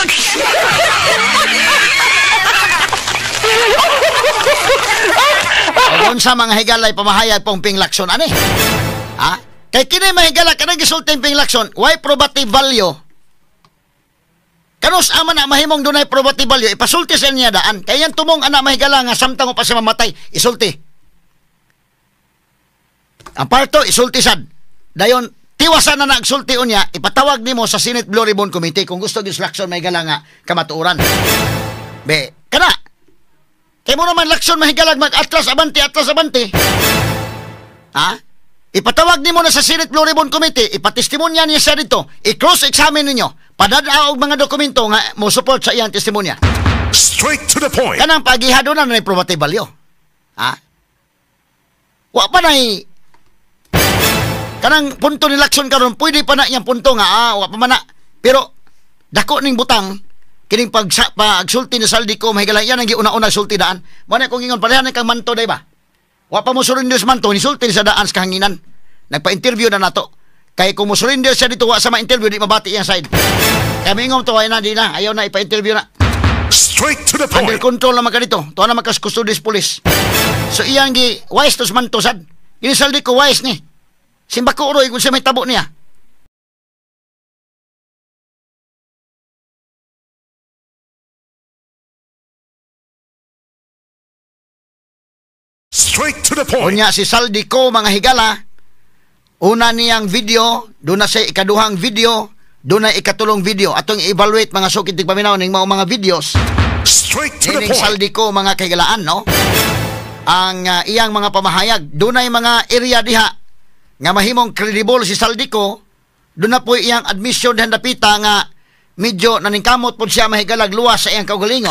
O sa mga higalay pamahayag pong Ping Lacson, ani? Ha? Kay kini mahigala, kanang gisulti Ping Lacson, why probative value? Kanus ama na mahimong dunay probative value, ipasulti sa niya daan. Kaya yan tumong anak mahigala nga samtang pa siya mamatay, isulti. Ang parto, isulti sad. Dayon, tiwasan na nagsulti unya, ipatawag nimo sa Senate Blue Ribbon Committee kung gusto gis Lacson may gala nga kamatuoran. Be, kana. Kay mo naman Lacson mahigalag mag-atlas abante. Ha? Ipatawag nimo na sa Senate Blue Ribbon Committee, ipatestimonya niya siya dito, i-cross-examine ninyo, padadaog mga dokumento nga mo support sa iyang testimonya. Straight to the point. Kanang pagihado na na probative value. Ha? Wa pa na kanang punto ni Lacson karon pwede pa na iyang punto nga wa pa man na. Pero dako ning butang kining pagsulti ni Saldico mahigala yan ang giuna-una sulti daan. Mo na kung ingon parehan kang manto day ba? Wa pa mo surrender sa manto ni sulti sa daan sa kahanginan. Nagpa-interview na nato. Kay kung mo surrender siya dito wa sa ma-interview di mabati iyang side. Kaya mingon to ay na di na ayaw na ipa-interview na. Straight to the point. Under control na dito. Tuwa na magkas-custodies police. So iyang gi wise to sa manto sad. Ini Saldico wise ni. Simbako uroy kung siya may tabo niya. Straight to the point. Unya si Saldico mga higala, una niyang video, doon na sa ikaduhang video, doon na ikatulong video. Atong i-evaluate mga sukit paminaw ng mga videos. Straight to the Nining point. Saldico mga kahigalaan, no? Ang iyang mga pamahayag, doon na mga area diha nga mahimong credible si Saldico, doon na po iyang admission din napita nga medyo naningkamot po siya mahigalag luwas sa iyang kaugalingon.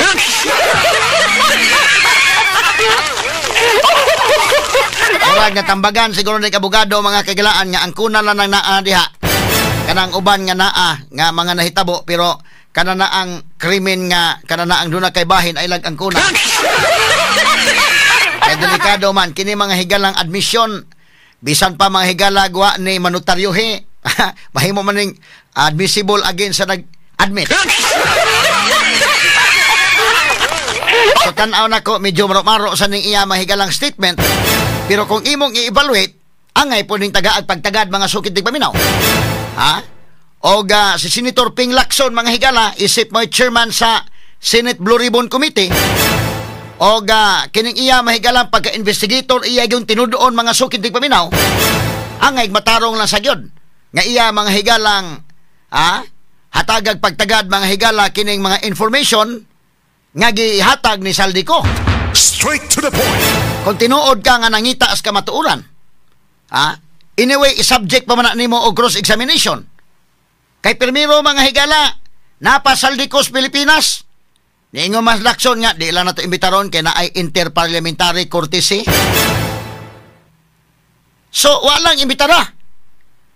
Murag na tambagan siguro ng abogado mga kagilaan nga ang kuna lang ng naa diha. Kanang uban nga naa nga mga nahitabo pero kana na ang krimen nga kana na ang duna kay bahin ay lag ang kuna. Kaya delikado man kini mga higalang admission bisan pa mga higala gwa ni manutaryohe, mahimo man ning admissible against sa nag-admit. So tanaw na ko, medyo maro-maro sa ning iya mahigalang statement, pero kung imong i-evaluate, angay po ning tagaad pagtagad mga sukid tig paminaw. Ha? O si Senator Ping Lacson mga higala, isip mo chairman sa Senate Blue Ribbon Committee, o kining iya mahigalang pagka-investigator iya yung tinudoon mga sukid tig paminaw, angay matarong lang sa gyud nga iya mga higalang hatagag pagtagad mga higala kining mga information nga gihatag ni Saldico. Straight to the point. Kung tinuod ka nga nangita as kamatuuran, anyway, subject pa man na nimo og cross examination. Kay permiro mga higala, napa Saldicos Pilipinas. Niingon mas Lacson nga di lang nato imbitaron kay na ay interparliamentary courtesy. So walang imbitara.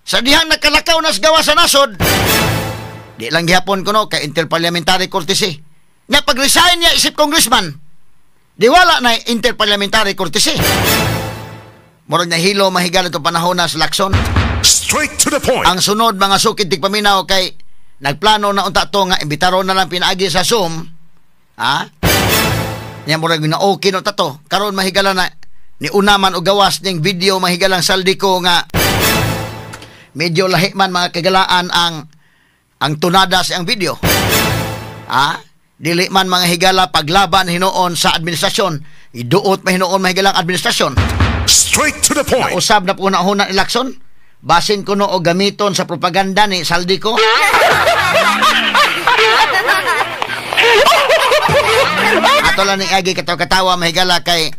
Sa dihang nakalakaw nas gawa sa nasod, di lang gihapon kuno kay interparliamentary courtesy. Nga pag-resign niya isip congressman, di wala na interparliamentary courtesy. Murag na hilo mahigala itong panahon na sa Lacson. Straight to the point. Ang sunod mga sukid tig paminaw kay nagplano na unta to nga imbitaron na lang pinaagi sa Zoom. Nya murag na okay no tato. Karon mahigala na ni unaman og gawas ning video mahigalang Saldico nga medyo lahi man mga kagalaan ang tunada sa ang video. Dili man mga higala paglaban hinoon sa administrasyon, iduot mahinoon mahigalang administrasyon. Straight to the point. Usab na po na ni Lacson, basin kuno o gamiton sa propaganda ni Saldico. Ato lang ni agi katawa mahigala kay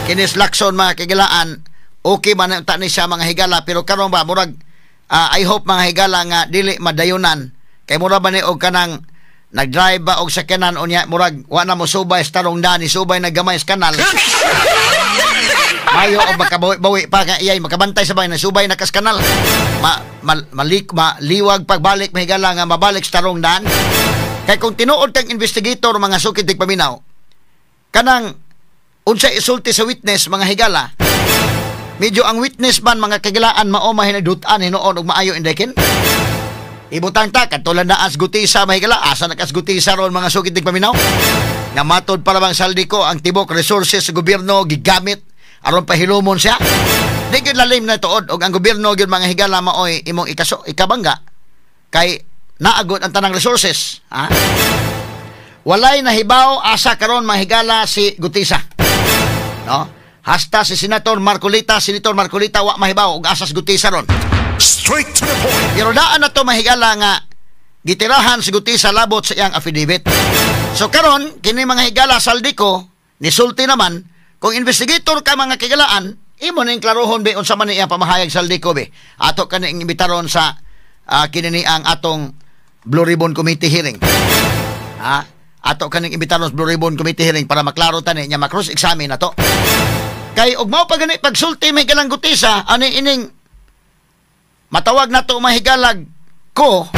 kinis Lacson mga kigalaan, okay man ta ni siya mga higala, pero karon ba murag I hope mga higala nga dili madayunan kay mura ba ni og kanang nagdrive ba og sakyanan unya murag wa na mo subay sa tarong dani, subay na gamay sa kanal. Mayo og makabawi pa ka iyay makabantay sa bay na subay na kas kanal. Maliwag pagbalik mahigala nga mabalik sa tarong daan. Kay kung tinuod kang investigator mga sukid tig paminaw, kanang unsa isulti sa witness mga higala, medyo ang witness man mga kagilaan mao mahinadutan hinoon og maayo indekin. Ibutang ta katulad na asgutisa mahigala, asa na kasgutisa ron mga sukid tig paminaw. Nga matod para bang Saldico ang tibok resources sa gobyerno gigamit aron pahilumon siya. Di gyud lalim na tuod og ang gobyerno gyud mga higala maoy imong ikabangga kay naagod ang tanang resources. Walay nahibaw asa karon mga higala si Gutisa. No? Hasta si Senator Marcolita wa mahibaw og asas Gutisa ron. Straight to the point. Pero daan na to mahigala nga gitirahan si Gutisa labot sa iyang affidavit. So karon kini mga higala Saldico nisulti naman kung investigator ka mga kigalaan, imo ning klarohon be unsa man iyang pamahayag Saldico be. Ato kaning imbitaron sa kini ang atong Blue Ribbon Committee hearing. Ato kaning imbitaron sa Blue Ribbon Committee hearing para maklaro tani nya ma-cross examine na to. Kay og mao pa gani pagsulti may galang Gutisa ani ining matawag na to mahigalag ko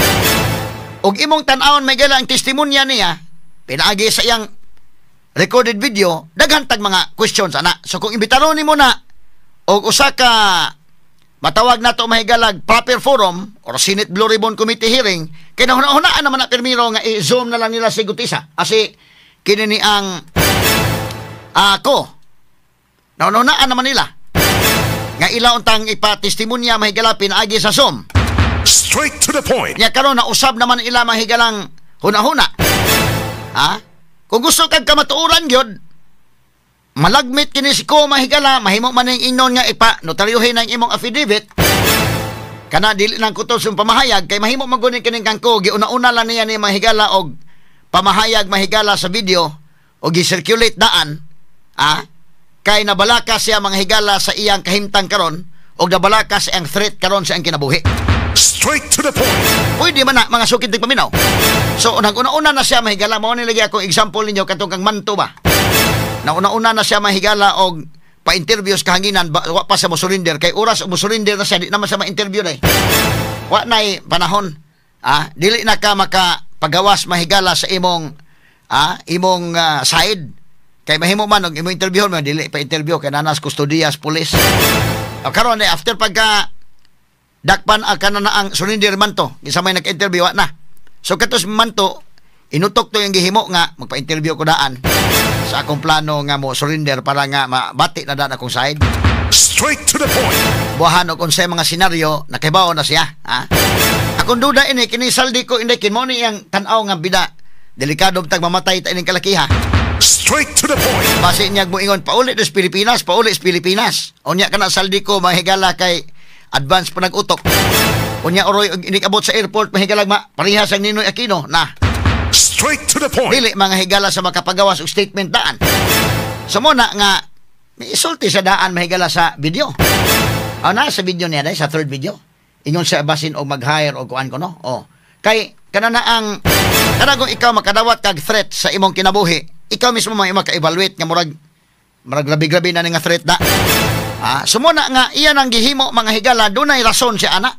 og imong tan-awon may galang testimonya niya pinaagi sa iyang recorded video, daghan tag mga questions ana. So kung imbitaron nimo na og usa ka matawag na to mahigalag proper forum or Senate Blue Ribbon Committee hearing, kay nahuna-hunaan naman na permiro nga i-zoom na lang nila si Gutisa. Kasi kini ni ang ko. Nahuna-hunaan naman nila nga ilaw untang ipatestimonya mahigala pinaagi sa Zoom. Straight to the point. Nya karon na usab naman ila mahigalang huna-huna. Kung gusto kag kamatuoran gyud, malagmit kini si ko mahigala, mahimo man ning ingnon nga ipa notaryohin ang imong affidavit. Kana dili nang kutos yung pamahayag kay mahimo magunin kining kangko giuna-una lang niya ni mahigala og pamahayag mahigala sa video og gi-circulate daan. Kay nabalaka siya mga higala sa iyang kahimtang karon og nabalaka sa iyang threat karon sa iyang kinabuhi. Straight to the point. Pwede man na mga sukid tig paminaw. So nag-una-una na siya mahigala, mao ni lagi ako example ninyo katong kang Manto ba. Nauna-una na siya mahigala og pa-interview sa kahanginan wa pa sa musurinder kay oras musurinder na siya di naman sa ma-interview na wa nay panahon. Dili na ka makapagawas mahigala sa imong side. Kay mahimo man og imong interview mo dili pa interview kay nanas kustodiya sa pulis. Karon after pagka dakpan kana na ang surrender man to, isa may nag-interview na. So katos man to, inutok to yung gihimo nga magpa-interview ko daan sa akong plano nga mo surrender para nga mabati na daan akong side. Straight to the point. Buhan o kung sa mga senaryo nakibaw na siya, ha? Akong duda ini kini saldi ko inday kin mo ni yang tan-aw nga bida. Delikado tag mamatay ta ining kalakiha. Straight to the point. Base niya mo ingon pauli des Pilipinas, pauli sa Pilipinas. Unya kana saldi ko mahigala kay advance pa nag-utok. Unya oroy inikabot sa airport mahigalag parehas ang Ninoy Aquino na. Straight to the point. Dili mga higala sa makapagawas og statement daan. Sa muna nga may isulti sa daan mahigala sa video. Na sa video niya dai sa third video. Ingon sa basin og mag-hire og kuan ko no. Kay kana na ang kana kung ikaw makadawat kag threat sa imong kinabuhi. Ikaw mismo may maka-evaluate nga murag grabe-grabe na nga threat da. Sumuna nga iyan ang gihimo mga higala dunay rason si ana.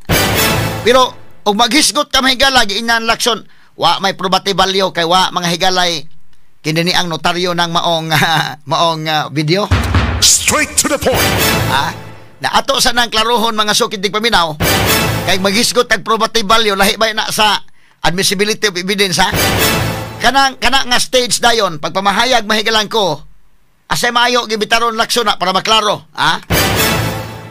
Pero og maghisgot ka mga higala giinan lakson wa may probative value kay wa mga higalay kini ang notaryo ng maong video. Straight to the point. Na ato sa nang klarohon mga sukid dig paminaw kay maghisgot tag probative value lahi ba na sa admissibility of evidence ha. Kana nga stage dayon pagpamahayag mahigalan ko asay maayo gibitaron lakson na para maklaro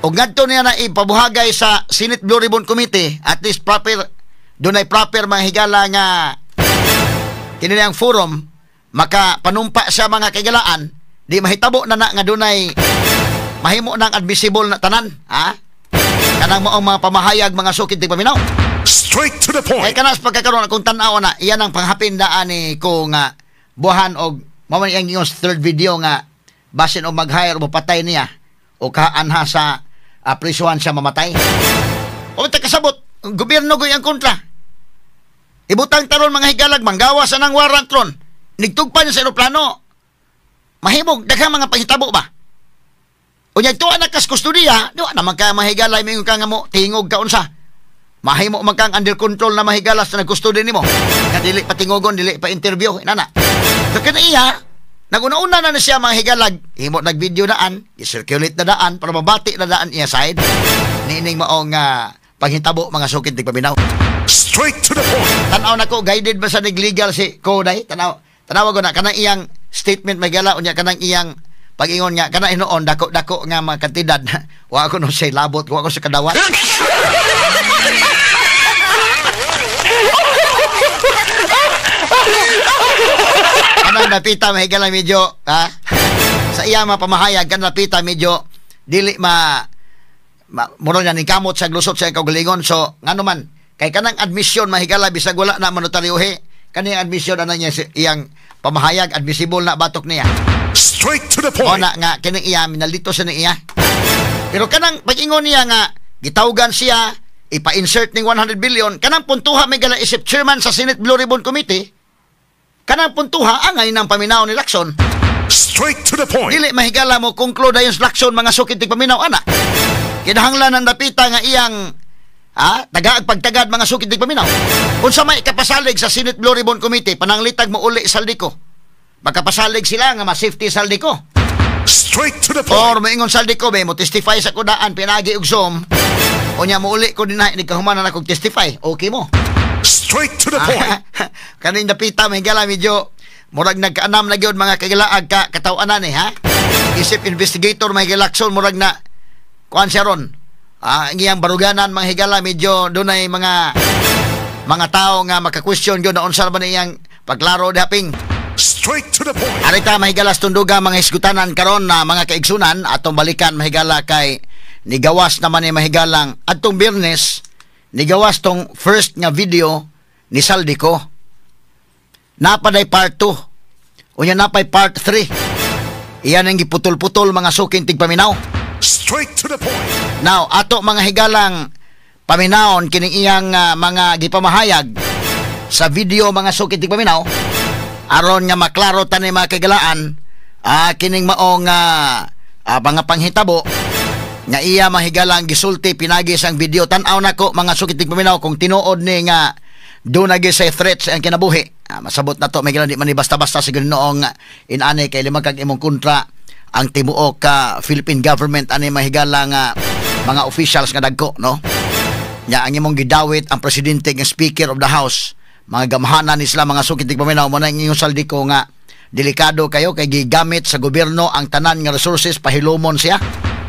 og ngadto niya na ipabuhagay sa Senate Blue Ribbon Committee at least proper dunay proper mahigala nga kini ang forum makapanumpa sa mga kagalaan di mahitabo na nga dunay mahimo nang admissible na tanan kanang maong mga pamahayag mga sukid tig paminaw. Straight to the point. Kay kanas pagkakaroon akong tan-aw na iyan ang panghapindaan ni ko nga buhan og maman iyang yung third video nga basin og mag-hire o patay niya o kaanha sa prisuhan siya mamatay. O kasabot gobyerno ko yang kontra. Ibutang taron mga higalag manggawas anang warrant ron. Nigtugpan sa eroplano. Mahimog daghang mga panghitabo ba? O nya tuwa na kas kustudiya, do naman ka mahigalay mingon ka nga mo tingog ka unsa. Mahimo man kang under control na mahigalas na nagkustudi nimo. Nga dili pa tingogon, dili pa interview, inana. So kana iya, naguna-una na siya mga higalag, himo nag-video daan, i-circulate na daan para mabati na daan iya side. Nining maong panghitabo mga sukid tig paminaw. Straight to the point. Tanaw na ko guided ba sa legal si Koday? Tanaw ko na kanang iyang statement mahigala unya kanang iyang pag-ingon nga kana hinoon dako-dako nga mga kantidad. Wa ko no say labot, wa ko sa kadawat. Kanang napita mahigala medyo sa iya mapamahayag kan napita medyo dili muro na ni kamot sa glusot sa kaugalingon. So ngano man kay kanang admission mahigala bisag wala na manotaryohe kaning admission ana niya iyang pamahayag admissible na batok niya. Straight to the point. Na nga kining iya minalito sa niya. Pero kanang pag-ingon niya nga gitawgan siya ipa-insert ning 100 billion kanang puntuha may gala isip chairman sa Senate Blue Ribbon Committee kanang puntuha angay ng paminaw ni Lacson. Straight to the point. Dili mahigala mo conclude ayon sa Lacson mga sukid tig paminaw ana. Kinahanglan ng dapita nga iyang tagaag pagtagad mga sukid tig paminaw. Unsa may kapasalig sa Senate Blue Ribbon Committee pananglitag mo uli saldiko. Magkapasalig sila nga ma-safety saldiko. Straight to the Or point. maingon saldiko be mo testify sa kudaan pinagi og Zoom. Unya mo uli ko dinay nigkahumanan akong testify. Okay mo. Straight to the point. Kaning dapita mahigala medyo murag nagkaanam na gyud mga kagalaag katawanan ha. Isip investigator mahigilakson murag na kuan siya ron. Ang iyang baruganan mga higala medyo dunay mga tao nga maka-question gyud na unsa man iyang paglaro daping. Straight to the point. Arita mahigalas tunduga mga isgutanan karon na mga kaigsunan atong balikan mahigala kay nigawas naman ni mahigalang adtong Biyernes nigawas tong first nga video ni Saldico. Napaday part 2. Unya napay part 3. Iyan ang giputol-putol mga sukin tig paminaw. Straight to the point. Now, ato mga higalang paminawon kining iyang mga gipamahayag sa video mga sukin tig paminaw aron nga maklaro tani mga kagalaan kining maong mga panghitabo nga iya mahigalang gisulti pinagi sang video tan-aw nako mga sukid tig paminaw kung tinuod ni nga do na say threats ang kinabuhi. Masabot na to may di man ni basta-basta siguro noong inani kay limag kag imong kontra ang tibuok Philippine government ani mahigalang mga officials nga dagko, no? Nya ang imong gidawit ang presidente nga Speaker of the House, mga gamhanan ni sila mga sukitig paminaw mo na inyong Saldiko nga delikado kayo kay gigamit sa gobyerno ang tanan nga resources pahilumon siya.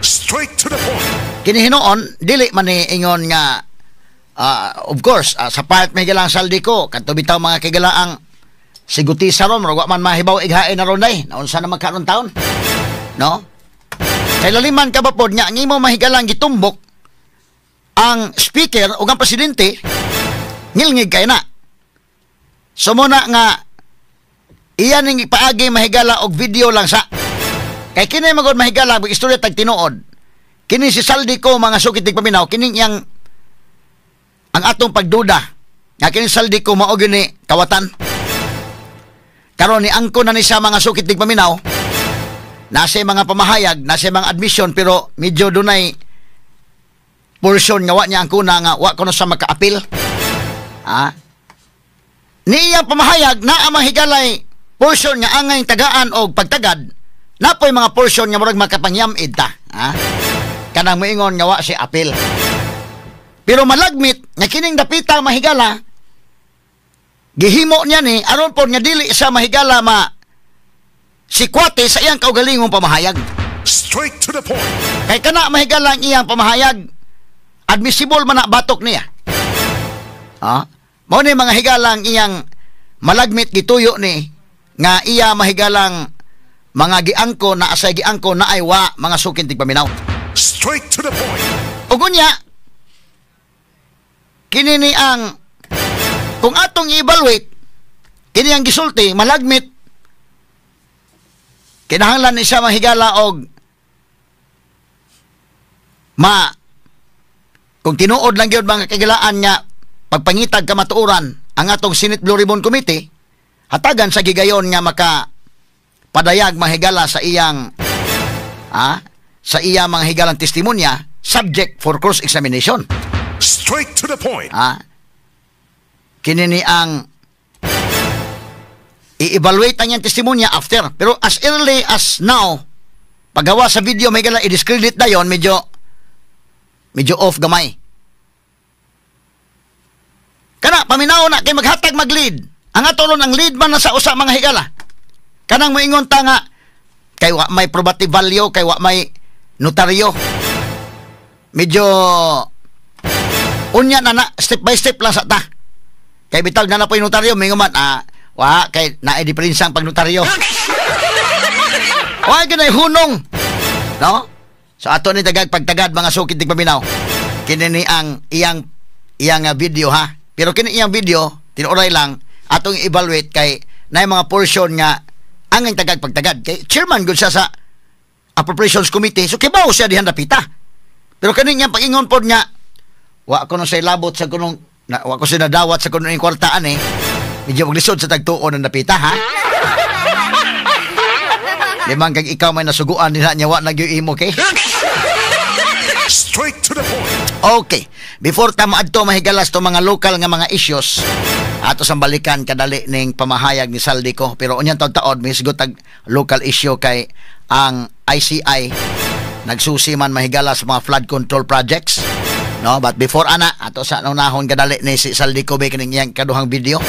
Straight to the point. Kini hinuon dili man ni ingon nga of course sa part may galang Saldiko kadto bitaw mga kigalaang sigutisa ron wa man mahibaw ighain na ron day naunsa na magkaron taon, no? Kay laliman ka ba pod nya ang imo mahigalang gitumbok ang speaker o ang presidente ngilngig kay na. So muna nga iyan ning ipaagi mahigala og video lang sa kay kini magod mahigala og istorya tag tinuod. Kini si Saldiko mga sukitig paminaw kining yang ang atong pagduda nga kini Saldiko mao gini kawatan. Karon ni angko na ni sa mga sukitig paminaw nasa mga pamahayag, nasa mga admission pero medyo dunay portion nga wa niya ang kuna nga wa kuno sa maka-appeal. Niya pamahayag na ang mahigalay portion nga angay tagaan og pagtagad napoy mga portion nga murag makapangyamid ta. Kanang moingon nga wa si appeal. Pero malagmit nga kining dapita mahigala gihimo niya ni aron pod nga dili sa mahigala sikwate sa iyang kaugalingong pamahayag. Straight to the point. Kay kana mahigala ang iyang pamahayag admissible man na batok niya. Mao ni mga higalang iyang malagmit gituyo ni nga iya mahigalang mga giangko na asay giangko na ay wa mga sukin tigpaminaw. Straight to the point. Ug unya kini ni ang kung atong i-evaluate kini ang gisulti malagmit kinahanglan ni siya mahigala og kung tinuod lang gyud mga kagilaan niya pagpangitag kamatuoran ang atong Senate Blue Ribbon Committee hatagan sa gigayon nga maka padayag mahigala sa iyang sa iyang mga higalang testimonya subject for cross examination. Straight to the point. Kini ni ang i-evaluate ang iyang testimonya after pero as early as now paggawa sa video mahigala i-discredit dayon medyo off gamay. Kana paminaw na kay maghatag mag-lead. Ang atolon ang lead man na sa usa mga higala. Kanang moingon ta nga kay wa may probative value, kay wa may notaryo. Medyo unya na step by step lang sa ta. Kay bitag na po yung notaryo, moingon man wa kay naay diferensya ang pagnotaryo. Wa ganay hunong. No? So ato ni tagad pagtagad mga sukid tig paminaw. Kini ni ang iyang video ha. Pero kini iyang video tinuray lang atong evaluate kay naay mga portion nga ang tagad pagtagad kay chairman gud siya sa appropriations committee so kibaw siya dihan dapita. Pero kani iyang pagingon pod nga wa ko no say labot sa kunong wa ko sinadawat sa kunong kwartaan medyo maglisod sa tagtuon ng dapita ha. Limang kag ikaw may nasuguan nila niya wa nagyuimo kay. Straight to the point. Okay. Before ta maadto mahigalas to mga local nga mga issues ato sang balikan kadali ning pamahayag ni Saldiko pero unyang taud-taod may sigot tag local issue kay ang ICI nagsusi man mahigalas sa mga flood control projects. No, but before ana ato sa nahon kadali ni si Saldiko be kining iyang kaduhang video.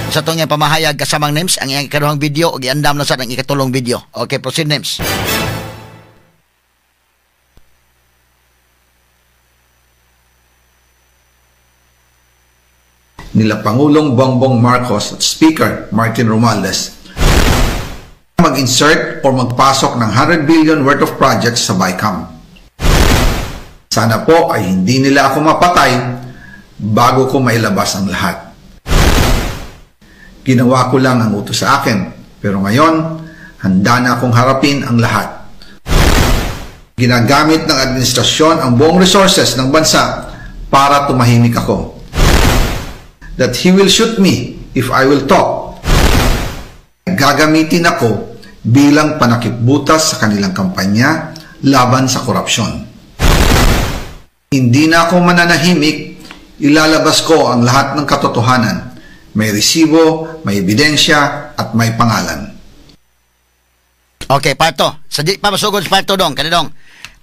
Sa tong iyang pamahayag kasamang names ang iyang kaduhang video ug iandam na sa ang ikatulong video. Okay, proceed names. Nila Pangulong Bongbong Marcos at Speaker Martin Romualdez mag-insert o magpasok ng 100 billion worth of projects sa BICAM. Sana po ay hindi nila ako mapatay bago ko mailabas ang lahat. Ginawa ko lang ang utos sa akin, pero ngayon, handa na akong harapin ang lahat. Ginagamit ng administrasyon ang buong resources ng bansa para tumahimik ako. That he will shoot me if I will talk. Gagamitin ako bilang panakipbutas sa kanilang kampanya laban sa korupsyon. Hindi na ako mananahimik, ilalabas ko ang lahat ng katotohanan. May resibo, may ebidensya, at may pangalan. Okay, parto. Sa di pa masugod sa parto dong, kanidong.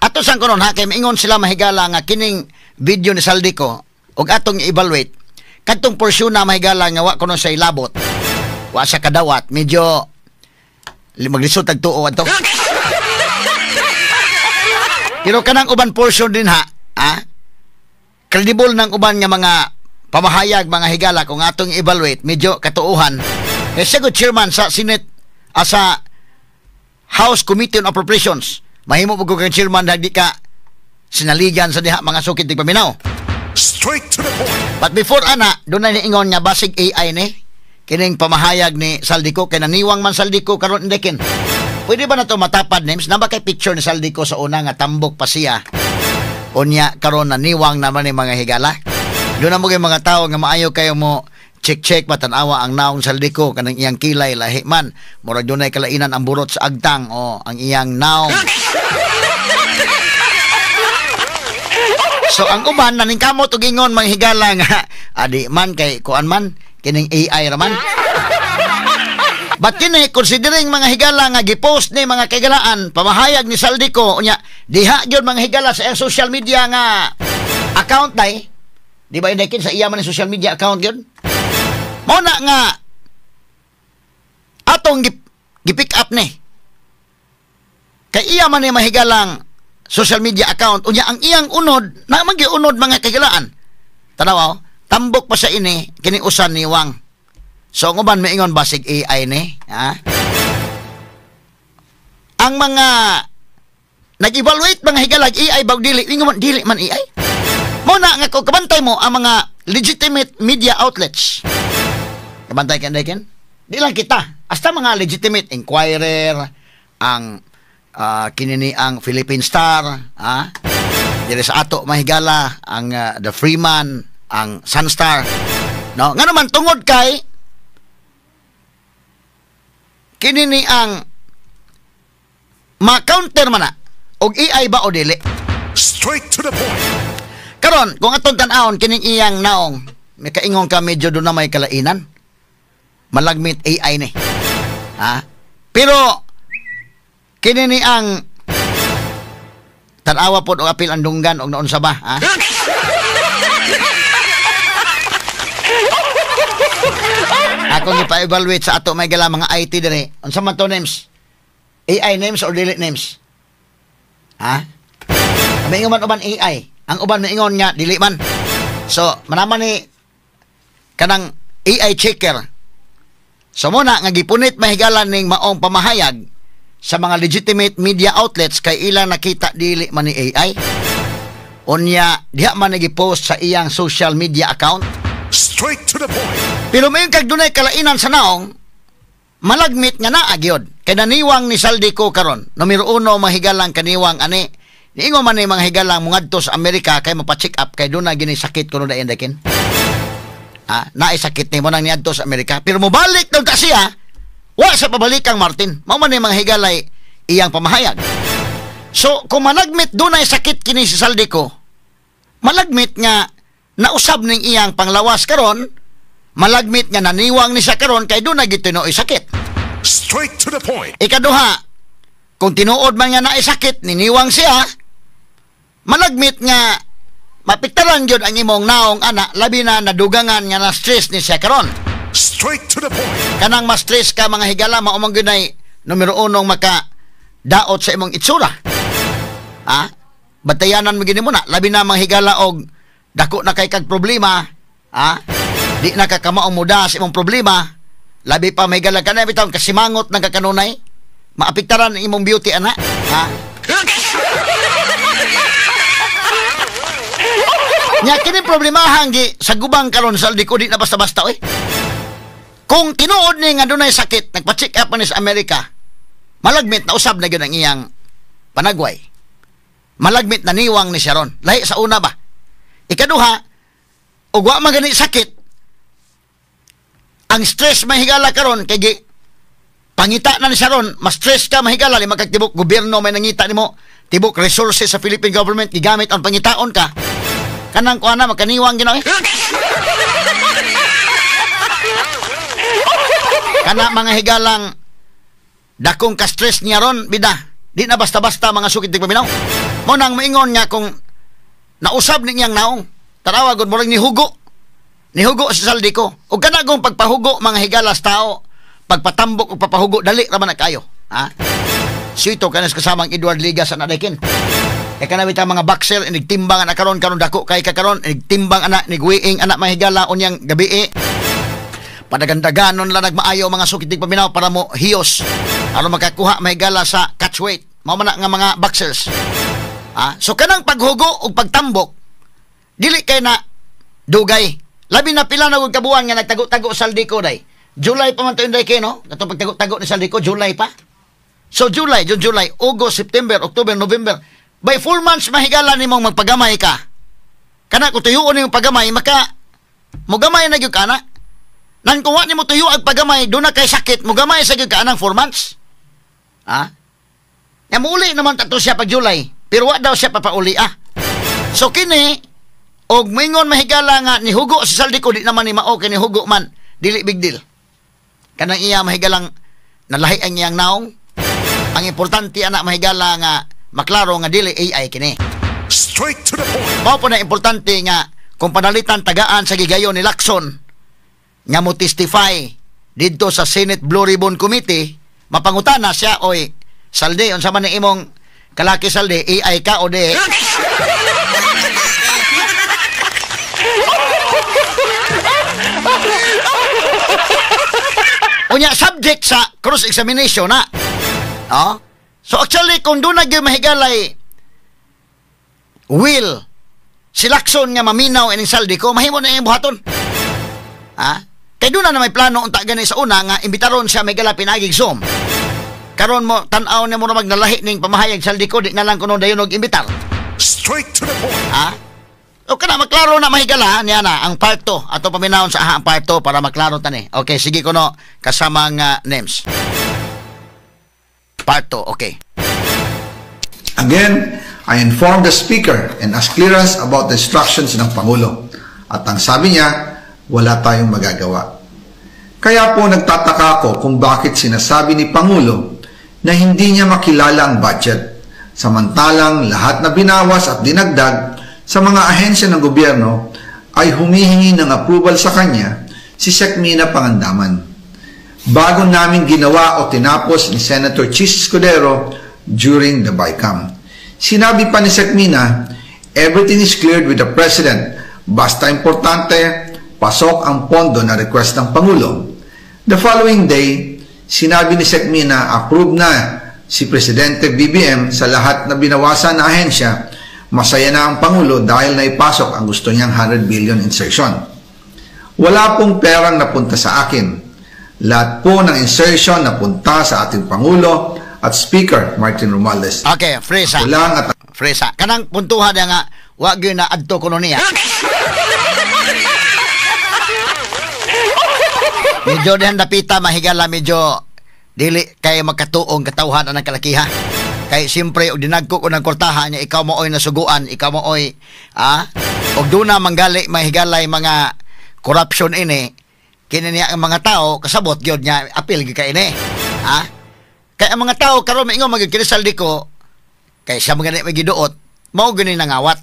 Ato sang kunon ha kay maingon sila mahigala nga kining video ni Saldico ug atong i-evaluate kadtong porsyon na mahigala nga wa kuno sa ilabot. Wa sa kadawat, medyo maglisod tag tuo adto. Pero kanang uban portion din ha, credible ng uban nga mga pamahayag mga higala kung atong evaluate medyo katuuhan. Eh siya chairman sa Senate sa House Committee on Appropriations. Mahimo mo kang chairman dahil di ka sinaligan sa diha mga sukit ng paminaw. Straight to the point. But before ana, doon na niingon nga basig AI ni kining pamahayag ni Saldico kay naniwang man Saldico karon indekin. Pwede ba na to matapad names? Naba kay picture ni Saldico sa una nga tambok pa siya. Unya karon naniwang naman ni mga higala. Doon na mo kay mga tao nga maayo kayo mo check matanawa ang naong Saldico kanang iyang kilay lahi man. Murag dunay kalainan ang burot sa agtang o ang iyang naong. So ang uban naning kamot og ingon mga higala nga adi man kay kuan man kining AI raman. But kini considering mga higala nga gipost ni mga kagalaan pamahayag ni Saldico unya diha gyud mga higala sa social media nga account dai. Di ba indekin sa iya man ni social media account gyud? Mo na nga atong gipick up ni. Kay iya man ni mahigalang social media account unya ang iyang unod na magiunod mga kagalaan. Tanaw, tambok pa sa ini kini usan ni Wang. So ang uban maingon basig AI ni, ha? Ang mga nag-evaluate mga higalag AI bag dili man AI. Mo na nga ko kabantay mo ang mga legitimate media outlets. Kabantay kan dayken? Di lang kita, hasta mga legitimate Inquirer, ang kinini ang Philippine Star, ha? Diri sa ato mahigala ang The Freeman, ang Sunstar. No, nga naman tungod kay kinini ang ma-counter man na og AI ba o dili. Straight to the point. Karon kung atong tan-awon kining iyang naong may kaingon ka medyo do na may kalainan. Malagmit AI ni. Ha? Pero kinini ang tan-awa pod og apil ang dunggan og noon sa ba, ha? Ako gipa-evaluate sa ato may gala mga IT dire. Unsa man to names? AI names or dili names? Ha? May ingon man uban AI. Ang uban maingon nga dili man. So, manaman ni kanang AI checker. So muna nga gipunit mahigalan ning maong pamahayag sa mga legitimate media outlets kay ilang nakita dili man ni AI. Unya diha man nagi-post sa iyang social media account. Straight to the point. Pero may kag dunay kalainan sa naong malagmit nga naa gyud kay naniwang ni Saldico karon. Numero 1 mahigalang kaniwang ani. Niingon man ni mga higalang mungadto sa Amerika kay mapa-check up kay dunay gini sakit kuno dayon dakin. Naay sakit ni mo nang niadto sa Amerika. Pero mobalik daw ta siya. Wa sa pabalik ang Martin. Mao man ni mga higalay iyang pamahayag. So kung malagmit dunay sakit kini si Saldico, malagmit nga nausab ning iyang panglawas karon, malagmit nga naniwang ni siya karon kay dunay gitinuoy sakit. Straight to the point. Ikaduha, kung tinuod man nga naay sakit, niniwang siya, malagmit nga mapiktaran gyud ang imong naong ana labi na nadugangan nga na stress ni siya karon. Straight to the point. Kanang mas stress ka mga higala mao man gyud ay numero 1 maka daot sa imong itsura. Batayanan mo gini mo na labi na mga higala og dako na kay kag problema, di na ka kamaong muda sa imong problema, labi pa may higala kana bitaw kasimangot ng kakanunay, maapektaran ang imong beauty ana. Nya kini problemahan gi sa gubang karon sa Saldico di na basta-basta oy. Kung tinuod ni nga dunay sakit, nagpa-check up man sa Amerika, malagmit na usab na gyud ang iyang panagway. Malagmit na niwang ni Sharon. Lahi sa una ba? Ikaduha, ug wa man gani sakit. Ang stress mahigala karon kay pangita na ni Sharon, mas stress ka mahigala lima kag tibok gobyerno may nangita nimo, tibok resources sa Philippine government gigamit ang pangitaon ka. Kanang kuha na, makaniwang ginawa. Kana mga higalang dakong ka-stress niya ron, bida. Di na basta-basta mga sukit di paminaw. Mo nang maingon nga kung nausab ni niyang naong, tanawa gud mo ring nihugo. Nihugo si Saldico. O kana kung pagpahugo mga higalas tao, pagpatambok o papahugo, dali raman na kayo. Ha? Sito kanas kasamang Edward Ligas sa nadakin. E kanawit ang mga boxer, inigtimbang anak karon dako kay kakaron, inigtimbang anak, nigwiing anak mahigala unyang gabi padagandaganon lang nagmaayo mga sukitig paminaw para mo hiyos. Aron makakuha mahigala sa catch weight. Mao man nga mga boxers. Ha? So kanang paghugo o pagtambok, dili kay na dugay. Labi na pila na kabuan nga nagtago-tago Saldico day. July pa man to inday kay no? Katong pagtago-tago ni Saldico, July pa. So July, June, July, August, September, October, November. By 4 months mahigala nimong magpagamay ka. Kana kung tuyuon nimong pagamay, maka mogamay na gyud kana. Nan kung wa nimo tuyo ag pagamay, do na kay sakit, mogamay sa gyud ka anang 4 months. Ha? Ya muuli naman tato siya pag July, pero wa daw siya papauli So kini og mingon mahigala nga nihugo si Saldico, di naman ni mao kini hugo man, dili big deal. Kanang iya mahigalang nalahi ang iyang naong. Ang importante anak mahigala nga maklaro nga dili AI kini. Straight to the point. Mao po na importante nga kung panalitan tagaan sa gigayon ni Lacson nga mo testify didto sa Senate Blue Ribbon Committee, mapangutana siya, oy Saldi, unsa man ang imong kalaki Saldi, AI ka o de? Unya subject sa cross examination na. Oh? So actually kung doon na gyud mahigalay will si Lacson nga maminaw ining Saldico, mahimo na iyang buhaton. Ha? Kay doon na may plano unta gani sa una nga imbitaron siya mahigala pinagig Zoom. Karon mo tan-aw na mo na magnalahi ning pamahayag Saldico, di na lang kuno dayon og imbitar. Straight to the point. Ha? O kana maklaro na mahigala niya na ang part 2 ato paminawon sa ang part 2 para maklaro tani. Okay, sige kuno kasamang names. Part 2, okay. Again, I informed the Speaker and asked clearance about the instructions ng Pangulo. At ang sabi niya, wala tayong magagawa. Kaya po nagtataka ako kung bakit sinasabi ni Pangulo na hindi niya makilala ang budget, samantalang lahat na binawas at dinagdag sa mga ahensya ng gobyerno ay humihingi ng approval sa kanya si Sec. Mina Pangandaman. Bago namin ginawa o tinapos ni Senator Chis Escudero during the BICAM. Sinabi pa ni Sec. Mina, everything is cleared with the President. Basta importante, pasok ang pondo na request ng Pangulo. The following day, sinabi ni Sec. Mina, approve na si Presidente BBM sa lahat na binawasan na ahensya. Masaya na ang Pangulo dahil naipasok ang gusto niyang 100 billion insertion. Wala pong perang napunta sa akin. Lahat po ng insertion napunta sa ating Pangulo at Speaker Martin Romualdez. Okay, Fresa. Fresa. Kanang puntuhan nga, wag yun na adto kuno niya. Medyo dihan dapita mahigala, medyo dili kay magkatuong katawhan ang kalakiha. Kay siyempre og dinagko ko ng kortahan niya, ikaw mo oy nasuguan, ikaw mo oy og duna manggali mahigalay mga corruption ini, kini niya ang mga tao kasabot gyud niya apil gyud kay ini. Kay ang mga tao karon maingon magkini Saldico kay siya magani magiduot, mao gani nangawat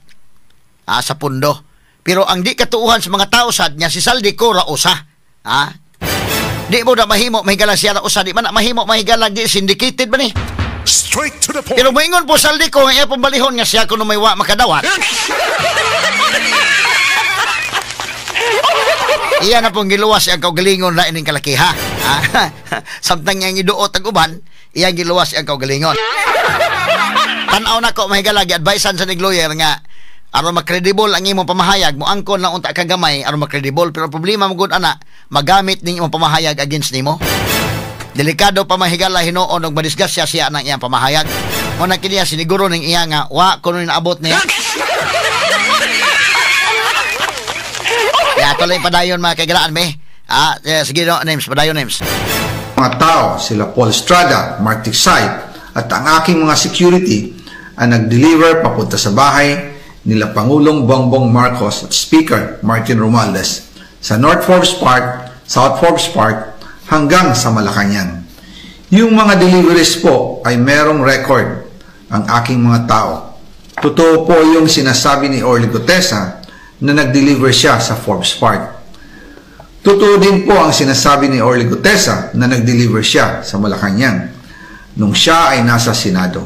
sa pundo. Pero ang di katuuhan sa mga tao sad niya si Saldico ra usa. Di mo na mahimo mahigala siya ra usa, di man na mahimo mahigala di syndicated ba ni? Straight to the point. Pero moingon po Saldico nga iya pambalihon nga siya kuno may wa makadawat. Iya na pong giluwas ang kaugalingon na ining kalakiha. Samtang nga giduot ang uban, iya giluwas ang kaugalingon. Tanaw na ko mahigala gi-advisean sa nig lawyer nga aron makredible ang imong pamahayag, mo angkon lang unta ka gamay aron makredible, pero problema mo gud ana magamit ning imong pamahayag against nimo. Delikado pa mahigala hinuon og madisgasya siya ng iyang pamahayag. Mo na kiniya siniguro ning iya nga wa kuno naabot niya. Ya tuloy padayon mga kaigalaan me. Sige no, names padayon names. Mga tao, sila Paul Estrada, Mark Tiksay, at ang aking mga security ang nag-deliver papunta sa bahay nila Pangulong Bongbong Marcos at Speaker Martin Romualdez sa North Forbes Park, South Forbes Park, hanggang sa Malacanang. Yung mga deliveries po ay merong record ang aking mga tao. Totoo po yung sinasabi ni Orly Gutesa na nag-deliver siya sa Forbes Park. Totoo din po ang sinasabi ni Orly Gutesa na nag-deliver siya sa Malacanang nung siya ay nasa Senado.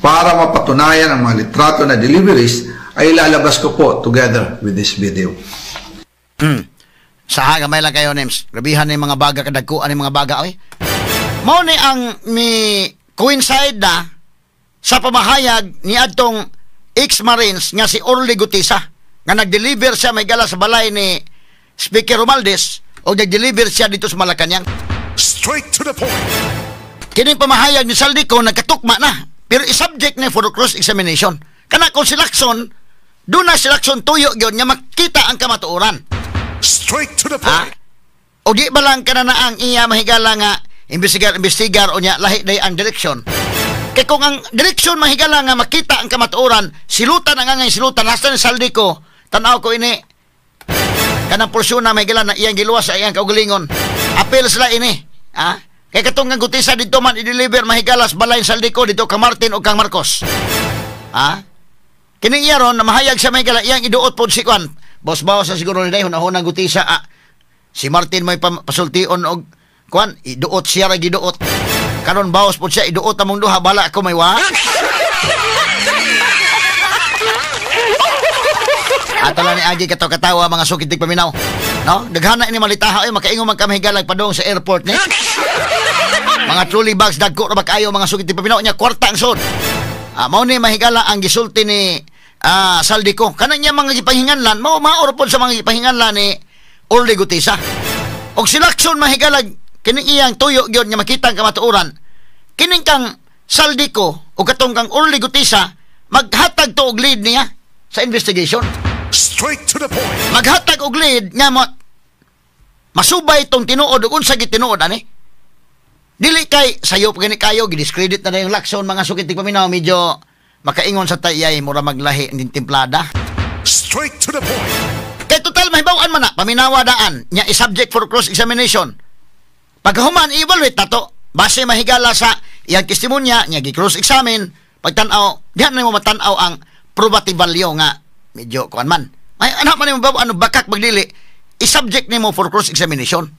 Para mapatunayan ang mga litrato na deliveries ay ilalabas ko po together with this video. Sa gamay lang kayo, Nems. Grabihan ni mga baga, kadagkuan ni mga baga, oy. Mao ni ang mi coincide na sa pamahayag ni adtong ex-Marines nga si Orly Gutesa nga nag-deliver siya may gala sa balay ni Speaker Romualdez o nag-deliver siya dito sa Malacanang. Straight to the point. Kining pamahayag ni Saldico nagkatukma na pero isubject na for cross-examination. Kana kung silakson, doon na silakson tuyo yun nga makita ang kamatuoran. Straight to the point. O di ba lang kana na ang iya mahigala nga investigar o niya lahi day ang direksyon. Kaya kung ang direksyon mahigala nga makita ang kamatuoran, silutan ang angay silutan, nasa ni Saldico, tanaw ko ini, kanang porsyon na mahigala na iyang giluwas sa iyang kaugalingon. Apel sila ini. Kaya katong ang Gutesa dito man i-deliver mahigalas balay Saldico dito kang Martin o kang Marcos. Kining iya ron na mahayag sa mahigala iyang iduot po si Kwan. Boss-bawas sa siguro nila, hunahunang Gutesa, si Martin may pasultion og Kwan, iduot siya ra giduot. Karon bawas po siya, iduot among duha, bala ako may wa. Atala ni Agi katawa mga sukitig paminaw. No? Daghana ini malitaha ay makaingon man kami higalag padong sa airport ni. Mga trolley bags dagko ra ba kayo mga sukitig paminaw nya kwarta ang sud. Mao ni mahigala ang gisulti ni Saldico. Kana niya mga gipahinganlan, mao maor pod sa mga gipahinganlan ni Orly Gutesa. Og silakson mahigalag kining iyang tuyo gyud nga makita ang kamatuoran. Kining kang Saldico o katong kang Orly Gutesa maghatag to og lead niya sa investigation. Straight to the point. Maghatag og lead nga masubay tong tinuod ug unsa gitinuod ani. Dili kay sayo pagani kayo gidiscredit na yung lakson mga sukitig paminaw medyo makaingon sa tayay mura maglahi ng timplada. Straight to the point. Kay total mahibaw-an man na paminawa daan nya i-subject for cross examination. Paghuman i-evaluate nato base mahigala sa iyang testimonya nya gi-cross examine pagtan-aw dihan na mo matan-aw ang probative value nga medyo kuan man. Ay anak man mo bawo ano bakak magdili i-subject nimo for cross examination.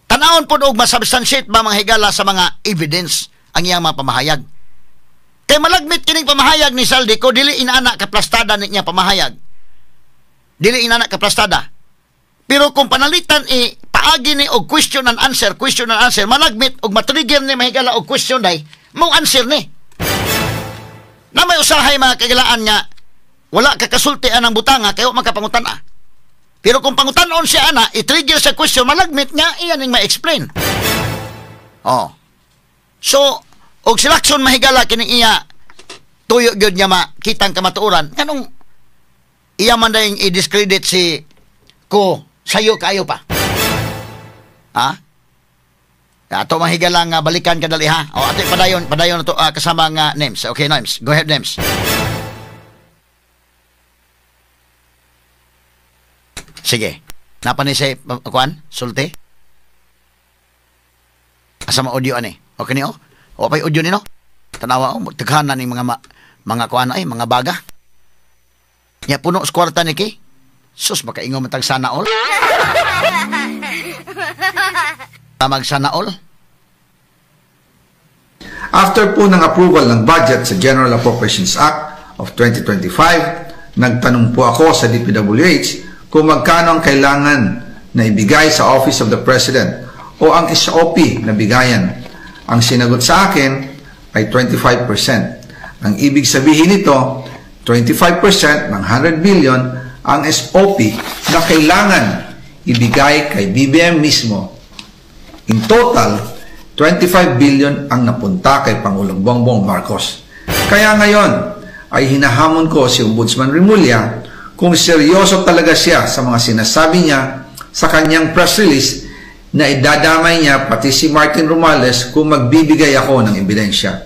Tanawon pod og masubstantiate ba mga higala sa mga evidence ang iyang mga pamahayag. Kay malagmit kining pamahayag ni Saldico dili inaana ka plastada niya pamahayag. Dili inaana ka plastada. Pero kung panalitan paagi ni og question and answer, malagmit og matrigger ni mahigala og question day, mo answer ni. Na may usahay mga kagilaan nga wala ka kasultian ang butanga kayo makapangutan-a. Pero kung pangutan-on siya ana, i-trigger sa question, malagmit nga, iyan yung ma-explain. So, og silakson mahigala kining iya, tuyo gyud niya makitang kamatuoran, kanong iya man dahing i-discredit si ko, sayo kayo pa. Ato mahigala nga balikan kadali ha. Ato padayon na to kasama nga names. Okay, names. Go ahead, names. Sige. Napanin sa kuan? Sulti? Asa audio ani? Okay niyo? O pa'y audio ni no? Tanawa o, taghanan ni mga kuan ay, mga baga. Nya puno sa kwarta ni Ki. Sus, baka ingo matag sana all. Tamag sana all. After po ng approval ng budget sa General Appropriations Act of 2025, nagtanong po ako sa DPWH kung magkano ang kailangan na ibigay sa Office of the President o ang SOP na bigayan. Ang sinagot sa akin ay 25%. Ang ibig sabihin nito, 25% ng 100 billion ang SOP na kailangan ibigay kay BBM mismo. In total, 25 billion ang napunta kay Pangulong Bongbong Marcos. Kaya ngayon ay hinahamon ko si Ombudsman Remulla kung seryoso talaga siya sa mga sinasabi niya sa kanyang press release na idadamay niya pati si Martin Romualdez kung magbibigay ako ng ebidensya.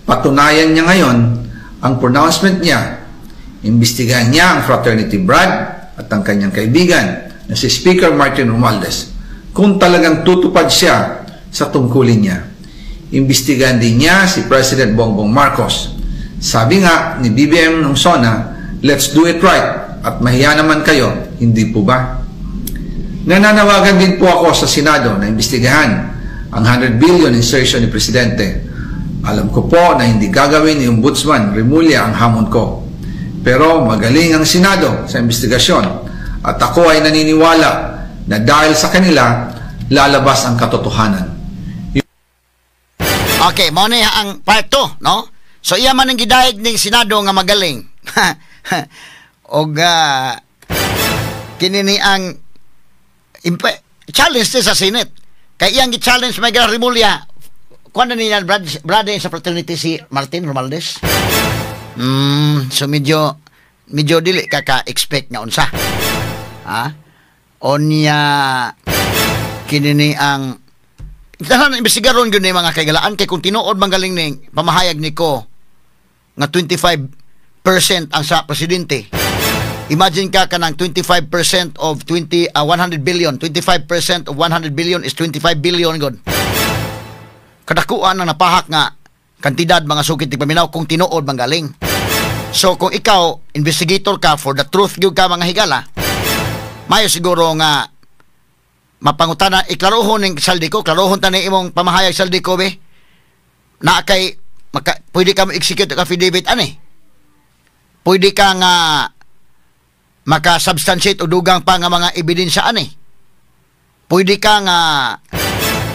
Patunayan niya ngayon ang pronouncement niya. Imbestigahan niya ang fraternity Brad at ang kanyang kaibigan na si Speaker Martin Romualdez kung talagang tutupad siya sa tungkulin niya. Imbestigahan din niya si President Bongbong Marcos. Sabi nga ni BBM nung SONA, let's do it right at mahiya naman kayo, hindi po ba? Nananawagan din po ako sa Senado na imbestigahan ang 100 billion insertion ni Presidente. Alam ko po na hindi gagawin ni Ombudsman Remulla ang hamon ko. Pero magaling ang Senado sa investigasyon at ako ay naniniwala na dahil sa kanila, lalabas ang katotohanan. Okay, mo ni ang part 2, no? So iya man ang gidayeg ning Senado nga magaling. Og kini ni ang challenge sa Senate. Kay iyang gi-challenge may Remulla. Kuan na niya brother sa fraternity si Martin Romualdez. So medyo dili ka-expect nga unsa. Ha? Onya kini ni ang tanan imbestigaron gyud ni mga kagalaan kay kung tinuod manggaling ning pamahayag niko nga 25% ang sa presidente. Imagine ka kanang 25% of 100 billion. 25% of 100 billion is 25 billion god. Kadakuan ang napahak nga kantidad mga sukit ti paminaw kung tinuod manggaling. So kung ikaw investigator ka for the truth gyud ka mga higala, mayo siguro nga mapangutana iklarohon ning saldi ko, klarohon ta ni imong pamahayag saldi ko be. Na kay pwede ka ma-execute ang affidavit ani. Pwede ka nga maka-substantiate o dugang pa nga mga ebidensya ani. Pwede ka nga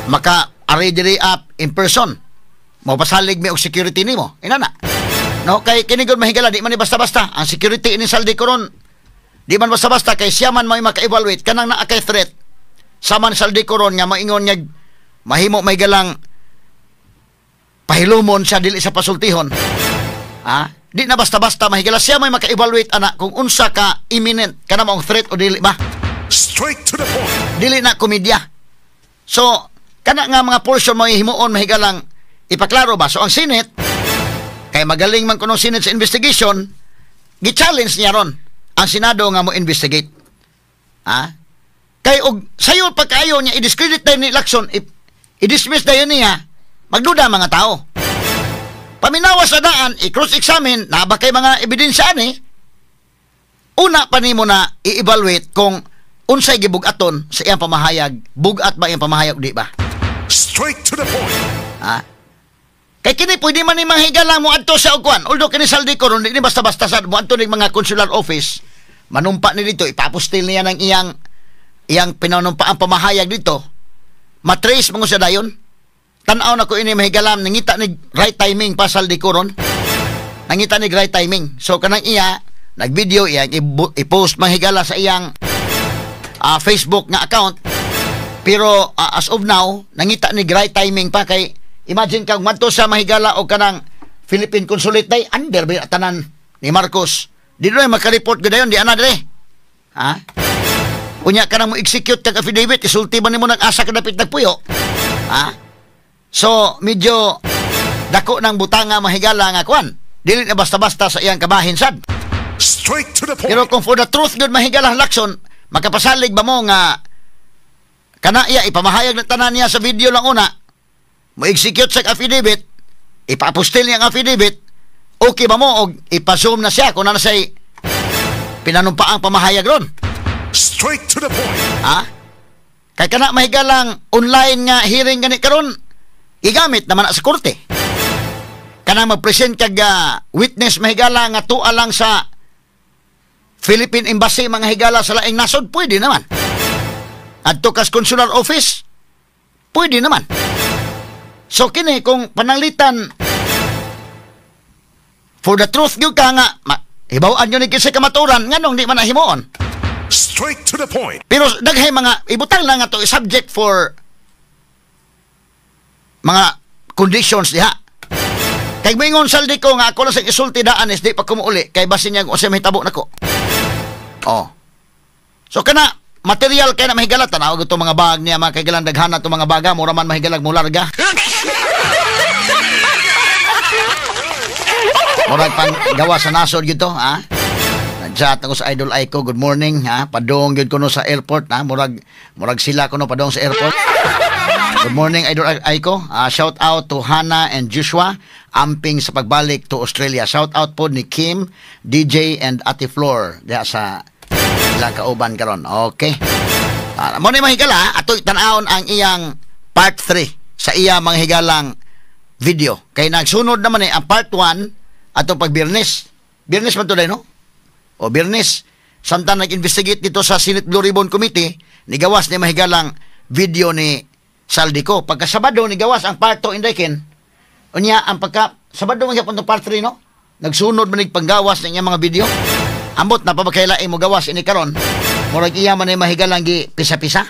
maka-array up in person. Mapasalig mi og security nimo. Inana. No, kay kini gud mahigala di man ni basta-basta. Ang security ini saldi ko ron. Di man basta-basta kay siya man may maka-evaluate kanang naa kay threat. Saman saldi ko ron nga maingon nga mahimo may galang pahilumon sa dili sa pasultihon. Ha? Di na basta-basta mahigala siya may maka-evaluate ana kung unsa ka imminent kana maong threat o dili ba. Straight to the point. Dili na komedya. So, kana nga mga portion mo himuon mahigalang ipaklaro ba. So ang Senate kay magaling man kuno Senate sa investigation, gi-challenge niya ron ang Senado nga mo investigate. Ha? Kay og sayo pagkaayo niya i-discredit tayo ni election, i-dismiss dayon niya, magduda mga tao. Paminawa sa daan, i-cross-examine na ba kay mga ebidensya ni, una pa nimo na i-evaluate kung unsay gibugaton sa iyang pamahayag, bugat ba iyang pamahayag di ba? Straight to the point. Ha? Kay kini pwede man ni mahigala mo adto sa ugwan. Although kini saldi ko ron, di basta-basta sa mo adto ning mga consular office, manumpa ni dito, ipapostil niya ng iyang pinanumpa ang pamahayag dito. Matrace mo sa dayon. Tanaw na ko ini mahigalam nangita ni right timing pasal di koron. Nangita ni right timing. So kanang iya nagvideo iya i-post mahigala sa iyang Facebook nga account. Pero as of now nangita ni right timing pa kay imagine kang madto sa mahigala o kanang Philippine Consulate day under ba tanan ni Marcos. Di doy maka-report gadayon di ana dire. Ha? Unya ka na mo execute kag affidavit isulti man nimo nag-asa ka dapit nagpuyo. Ha? So, medyo dako ng butanga mahigala nga kwan. Dili na basta-basta sa iyang kabahin sad. Straight to the point. Pero kung for the truth good mahigala lakson, makapasalig ba mo nga kana iya ipamahayag na tanan niya sa video lang una. Mo execute sa affidavit, ipapostil niya ang affidavit. Okay ba mo og ipa-zoom na siya kung ano say pinanumpa ang pamahayag ron? Straight to the point. Ha? Kay kana mahigalang online nga hearing gani karon, igamit naman na sa korte. Kana mag-present kag witness mahigala nga tuwa lang sa Philippine Embassy mga higala sa laing nasod, pwede naman. Adto kas consular office, pwede naman. So kini kung pananglitan for the truth gyud ka nga hibaw-an yun ni kinsa kamaturan nganong di man nahimuon. Straight to the point. Pero daghay mga ibutang lang nga to subject for mga conditions diha. Kay mingon saldi ko nga ako lang sa isulti daan is di pa kumuuli kay basin niya kung sa mahitabo nako. Oh. So kana material kay na mahigala tanaw to mga bag niya mga kaigalang daghana to mga baga mura man mahigalag mo larga. Murag pang gawa sa nasod gyud to, ha? Nag-chat ako sa idol Aiko, good morning, ha? Padong gyud ko no sa airport, ha? Murag sila ko no padong sa airport. Good morning, Idol Aiko. Shout out to Hannah and Joshua amping sa pagbalik to Australia. Shout out po ni Kim, DJ and Ate Flor diya sa ilang kauban karon. Okay. Mo ni mahigala ato tan-awon ang iyang part 3 sa iya mga higalang video. Kay nagsunod naman ang part 1 ato pag Biyernes. Biyernes man to day, no? O Biyernes. Samtang nag-investigate dito sa Senate Blue Ribbon Committee, nigawas ni mahigalang video ni Saldico. Pagka Sabado, nigawas ang part 2 indekin. Unya, ang pagka Sabado man siya part 3, no? Nagsunod man panggawas ng mga video. Ambot na pabakailain mo gawas ini karon. Murag iya man ay mahigalang gi pisa-pisa.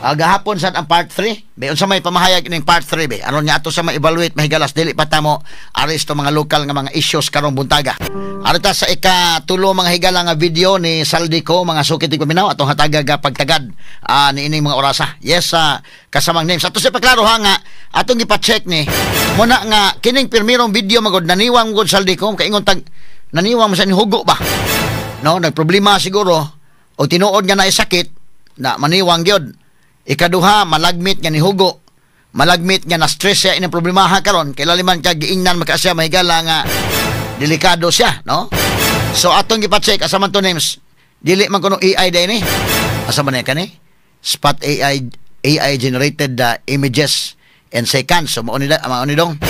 Gahapon sad ang part 3. Be unsa may pamahayag ining part 3 be? Aron niya ato sa ma-evaluate mahigalas dili pa ta mo aresto mga lokal nga mga issues karong buntaga. Arita sa ikatulo mga higala nga video ni Saldico mga sukit ug paminaw atong hataga pagtagad ni ining mga orasa. Yes, kasamang names. Ato sa paklaro ha nga atong gipa-check ni muna nga kining pirmirong video magod naniwang gud Saldico kay ingon tag naniwang mo sa hugo ba. No, nagproblema siguro o tinuod nga na sakit na maniwang gyud. Ikaduha, malagmit nga ni hugo. Malagmit nga na stress siya inang problemaha karon kay laliman ka giingnan makasya mahigala nga delikado siya, no? So atong gipa-check asa man to names. Dili man kuno AI day ni. Asa man kani? Spot AI generated images and seconds. So mao ni dong.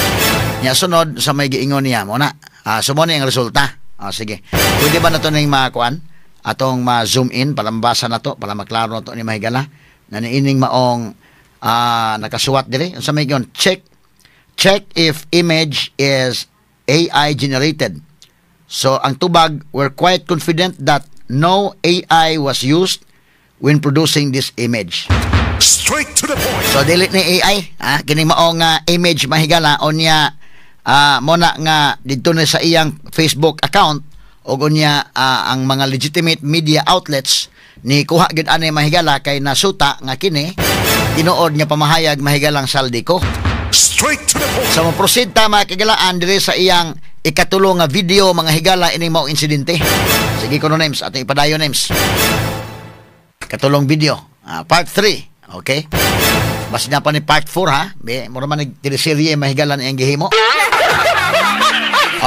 Nya sunod sa may giingon niya mo na. So mo ni ang resulta. Sige. Pwede ba nato ning makuan? Atong ma-zoom in para mabasa na to, para maklaro to ni mahigala. Na niining maong nakasuwat dire sa may yon check if image is AI generated. So ang tubag, we're quite confident that no AI was used when producing this image. Straight to the point. So dili ni AI kini maong image mahigala onya mona nga didto na sa iyang Facebook account ug unya ang mga legitimate media outlets ni kuha gid ani mahigala kay nasuta nga kini tinuod nga pamahayag mahigalang Saldico. Straight to the point. So mo-proceed ta makigalaan dire sa iyang ikatulo nga video mga higala ining mao insidente. Sige kuno names ato ipadayon names. Katulong video part 3, okay? Bas na pa ni part 4 ha. Be mo man nagteleserye mahigalan iyang gihimo.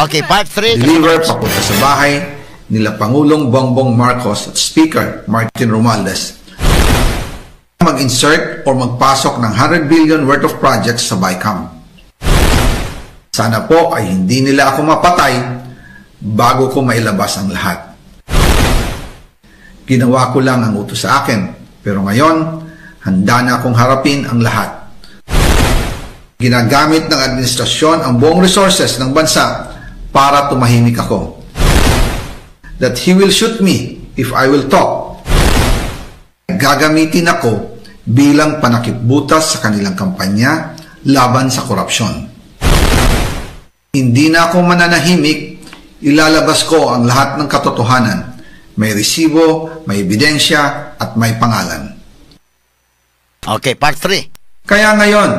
Okay, part 3 Deliver papunta sa bahay nila Pangulong Bongbong Marcos at Speaker Martin Romualdez mag-insert o magpasok ng 100 billion worth of projects sa BICAM. Sana po ay hindi nila ako mapatay bago ko mailabas ang lahat. Ginawa ko lang ang utos sa akin, pero ngayon, handa na akong harapin ang lahat. Ginagamit ng administrasyon ang buong resources ng bansa para tumahimik ako. That he will shoot me if I will talk. Gagamitin ako bilang panakipbutas sa kanilang kampanya laban sa korupsyon. Hindi na ako mananahimik, ilalabas ko ang lahat ng katotohanan. May resibo, may ebidensya, at may pangalan. Okay, part 3. Kaya ngayon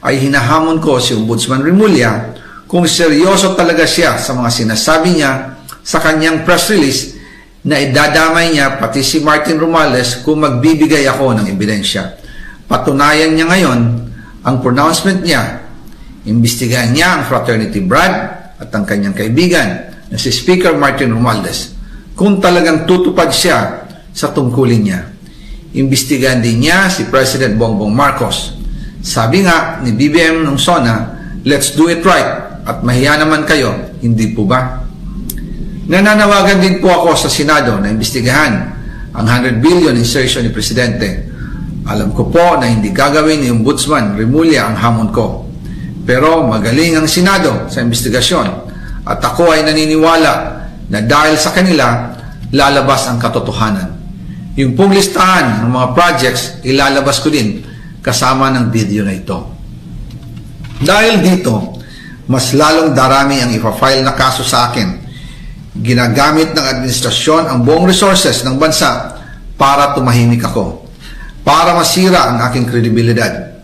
ay hinahamon ko si Ombudsman Remulla kung seryoso talaga siya sa mga sinasabi niya sa kanyang press release na idadamay niya pati si Martin Romualdez kung magbibigay ako ng ebidensya. Patunayan niya ngayon ang pronouncement niya. Imbestigahan niya ang Fraternity Brad at ang kanyang kaibigan na si Speaker Martin Romualdez kung talagang tutupad siya sa tungkulin niya. Imbestigahan din niya si President Bongbong Marcos. Sabi nga ni BBM ng SONA, let's do it right at mahiya naman kayo, hindi po ba? Nananawagan din po ako sa Senado na imbestigahan ang 100 billion insertion ni Presidente. Alam ko po na hindi gagawin ni Ombudsman Remulla ang hamon ko. Pero magaling ang Senado sa investigasyon at ako ay naniniwala na dahil sa kanila, lalabas ang katotohanan. Yung pong listahan ng mga projects, ilalabas ko din kasama ng video na ito. Dahil dito, mas lalong darami ang ipa-file na kaso sa akin. Ginagamit ng administrasyon ang buong resources ng bansa para tumahimik ako, para masira ang aking kredibilidad.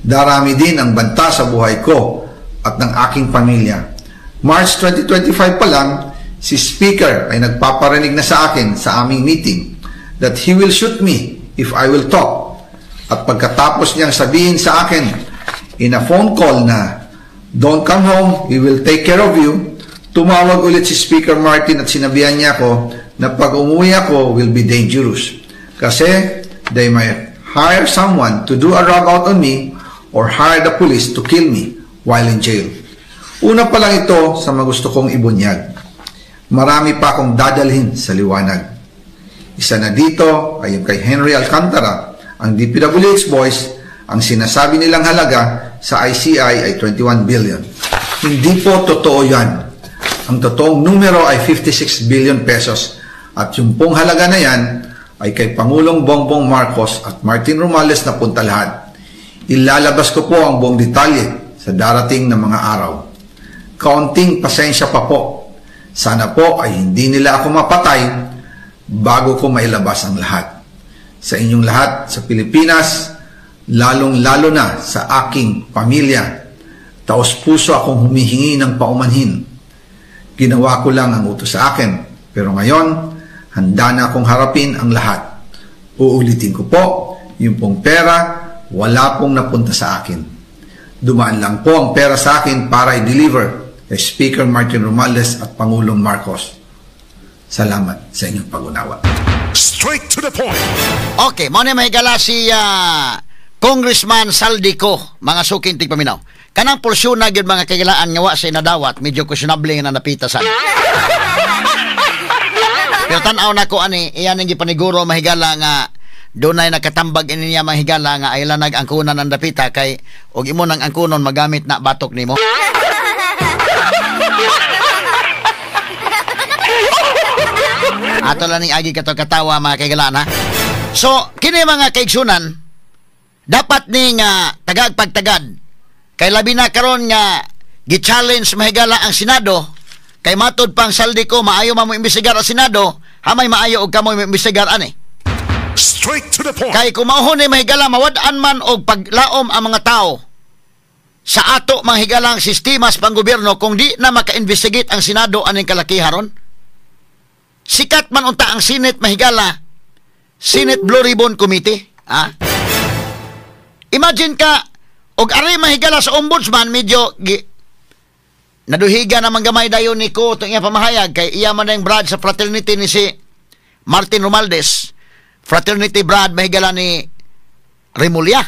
Darami din ang banta sa buhay ko at ng aking pamilya. March 2025 pa lang, si Speaker ay nagpaparinig na sa akin sa aming meeting that he will shoot me if I will talk. At pagkatapos niyang sabihin sa akin in a phone call na, "Don't come home, we will take care of you," tumawag ulit si Speaker Martin at sinabihan niya ako na pag umuwi ako will be dangerous. Kasi they might hire someone to do a rub out on me or hire the police to kill me while in jail. Una pa lang ito sa mga gusto kong ibunyag. Marami pa akong dadalhin sa liwanag. Isa na dito ay yung kay Henry Alcantara, ang DPWH boys. Ang sinasabi nilang halaga sa ICI ay 21 billion. Hindi po totoo yan. Ang totoong numero ay 56 billion pesos at yung pong halaga na yan ay kay Pangulong Bongbong Marcos at Martin Romales na punta lahat. Ilalabas ko po ang buong detalye sa darating na mga araw. Kaunting pasensya pa po. Sana po ay hindi nila ako mapatay bago ko mailabas ang lahat. Sa inyong lahat sa Pilipinas, lalong-lalo na sa aking pamilya, taos-puso akong humihingi ng paumanhin. Ginawa ko lang ang utos sa akin, pero ngayon, handa na akong harapin ang lahat. Uulitin ko po, yung pong pera, wala pong napunta sa akin. Dumaan lang po ang pera sa akin para i-deliver kay Speaker Martin Romales at Pangulong Marcos. Salamat sa inyong pag-unawa. Straight to the point. Okay, mo na may gala si Congressman Saldico, mga suking tigpaminaw. Kanang porsyon na yun mga kagilaan nga wa sa inadawat, medyo questionable nga napitasan. Pero tanaw na ko ani, iyan ang gipaniguro mahigala nga dunay nakatambag ini niya mahigala nga ay lanag angkunan ang dapita kay og imo nang angkunon magamit na batok nimo. Ato lang ning agi kato katawa mga kaigalaan ha. So, kini mga kaigsunan, dapat ning tagag-pagtagad. Kay labi na karon nga gi-challenge mahigala ang Senado, kay matod pang Saldico maayo mo imbestigar ang Senado, hamay maayo og kamoy imbestigar ani. Straight to the point. Kay kumahon ni mahigala mawad-an man og paglaom ang mga tao sa ato mga higalang sistema sa panggobyerno kung di na maka-investigate ang Senado aning kalakiharon. Sikat man unta ang Senate mahigala, Senate Blue Ribbon Committee, ha? Imagine ka og ari mahigala sa ombudsman medyo naduhiga na manggamay dayon ni ko itong iya pamahayag kay iya man ang Brad sa fraternity ni si Martin Romualdez, fraternity Brad mahigala ni Remulla.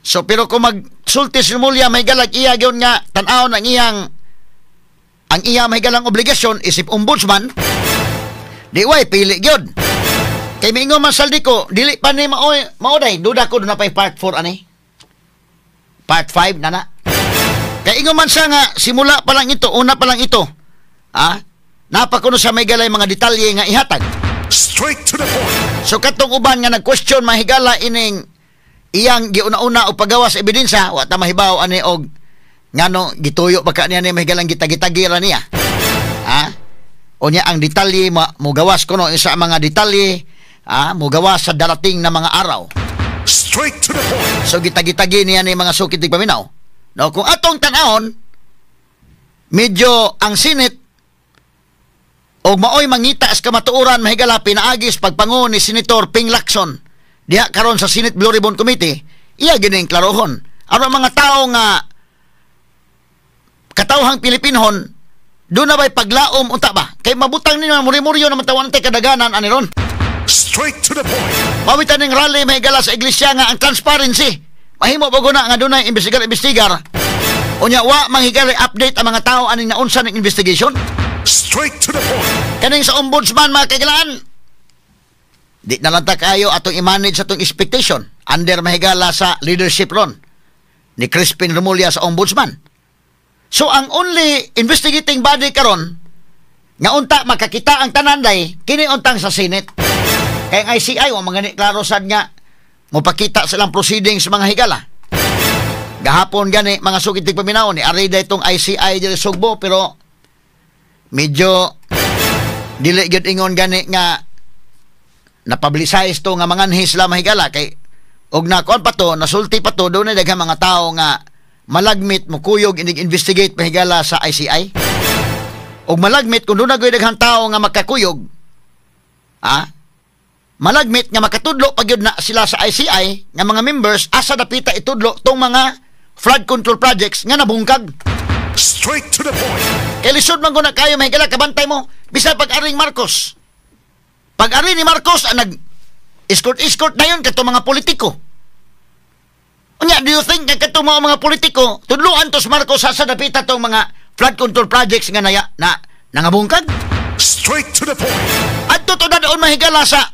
So pero kung magsulti si Remulla mahigala iya gyud nga tan-aw ng iyang ang iya mahigalang obligasyon isip ombudsman, di way pili gyud. Kay mingo man Saldico, dili pa ni maoday, duda ko na pay part 4 ani. Part 5 na. Kay ingo man siya nga simula pa lang ito, una pa lang ito. Ha? Napakuno sa may galay mga detalye nga ihatag. Straight to the point. So katong uban nga nag-question mahigala ining iyang giuna-una o paggawas ebidensya, wa ta mahibaw ani og ngano gituyo baka niya ni mahigalang gitagi-tagira niya. Ha? O niya ang detalye mo gawas kuno sa mga detalye, mo gawas sa darating na mga araw. Straight to the point. So gitagi-tagi niya ni mga sukit tigpaminaw. No, kung atong tan-ahon medyo ang Senate og maoy mangita sa kamatuoran mahigala pinaagis pagpangu ni Senator Ping Lacson diha karon sa Senate Blue Ribbon Committee, iya gining klarohon aron mga tao nga katawhang Pilipinhon doon na ba'y paglaom unta ba kay mabutang ninyo muri-muryo naman tawan tay kadaganan ani ron. Straight to the point. Mawitan ning rally mahigala sa iglesia nga ang transparency mahimo ba guna nga dunay investigar unya wa manghigala update ang mga tao aning naunsa ning investigation. Straight to the point. Kaning sa ombudsman mga kaigalaan, di na lang ta kayo atong i-manage atong expectation under mahigala sa leadership ron ni Crispin Remulla sa ombudsman. So ang only investigating body karon nga unta makakita ang tananday kini untang sa Senate. Kay ang ICI wa mangani klaro sad nga mopakita silang proceedings mga higala. Gahapon gani mga sugid tigpaminaw ni ari daytong ICI diri Sugbo pero medyo dili gyud ingon gani nga napublicize to nga manganhis la mahigala kay og nakon pa to nasulti pa to do na daghang mga tao nga malagmit mo kuyog inig-investigate mahigala sa ICI. Og malagmit kung doon na daghang tao nga makakuyog, malagmit nga makatudlo pag yun na sila sa ICI nga mga members asa dapita itudlo tong mga flood control projects nga nabungkag. Straight to the point. Kaya lisod man ko na kayo mahigala kabantay mo bisan pag-aring Marcos. Pag-ari ni Marcos nag escort na yun kato mga politiko. Unya, do you think nga kato mga politiko tudluan tos Marcos sa dapita tong mga flood control projects nga nangabungkag? Straight to the point. At to na doon mahigala sa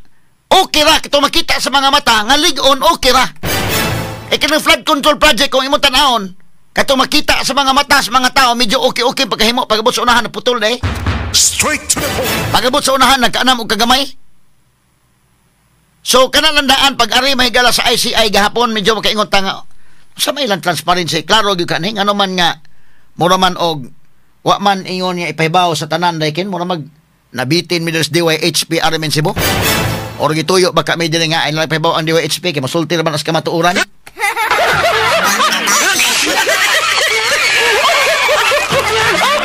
okay ra kato makita sa mga mata nga ligon okay ra. Kanang flood control project kung imo tan-awon kato makita sa mga mata sa mga tao medyo okay pagkahimo pagabot sa unahan naputol na eh. Straight to the point. Pagabot sa unahan nagkaanam og kagamay. So kanalandaan pag-ari mahigala sa ICI gahapon medyo makaingon ta nga sa may lang transparency klaro gyud kaning ano man nga mura man og wa man ingon nga ipahibaw sa tanan daykin mura mag nabitin mi des DYHP Armen Cebu or gituyo baka may dili nga ay ipahibaw ang DYHP kay masulti ra man as kamatuoran.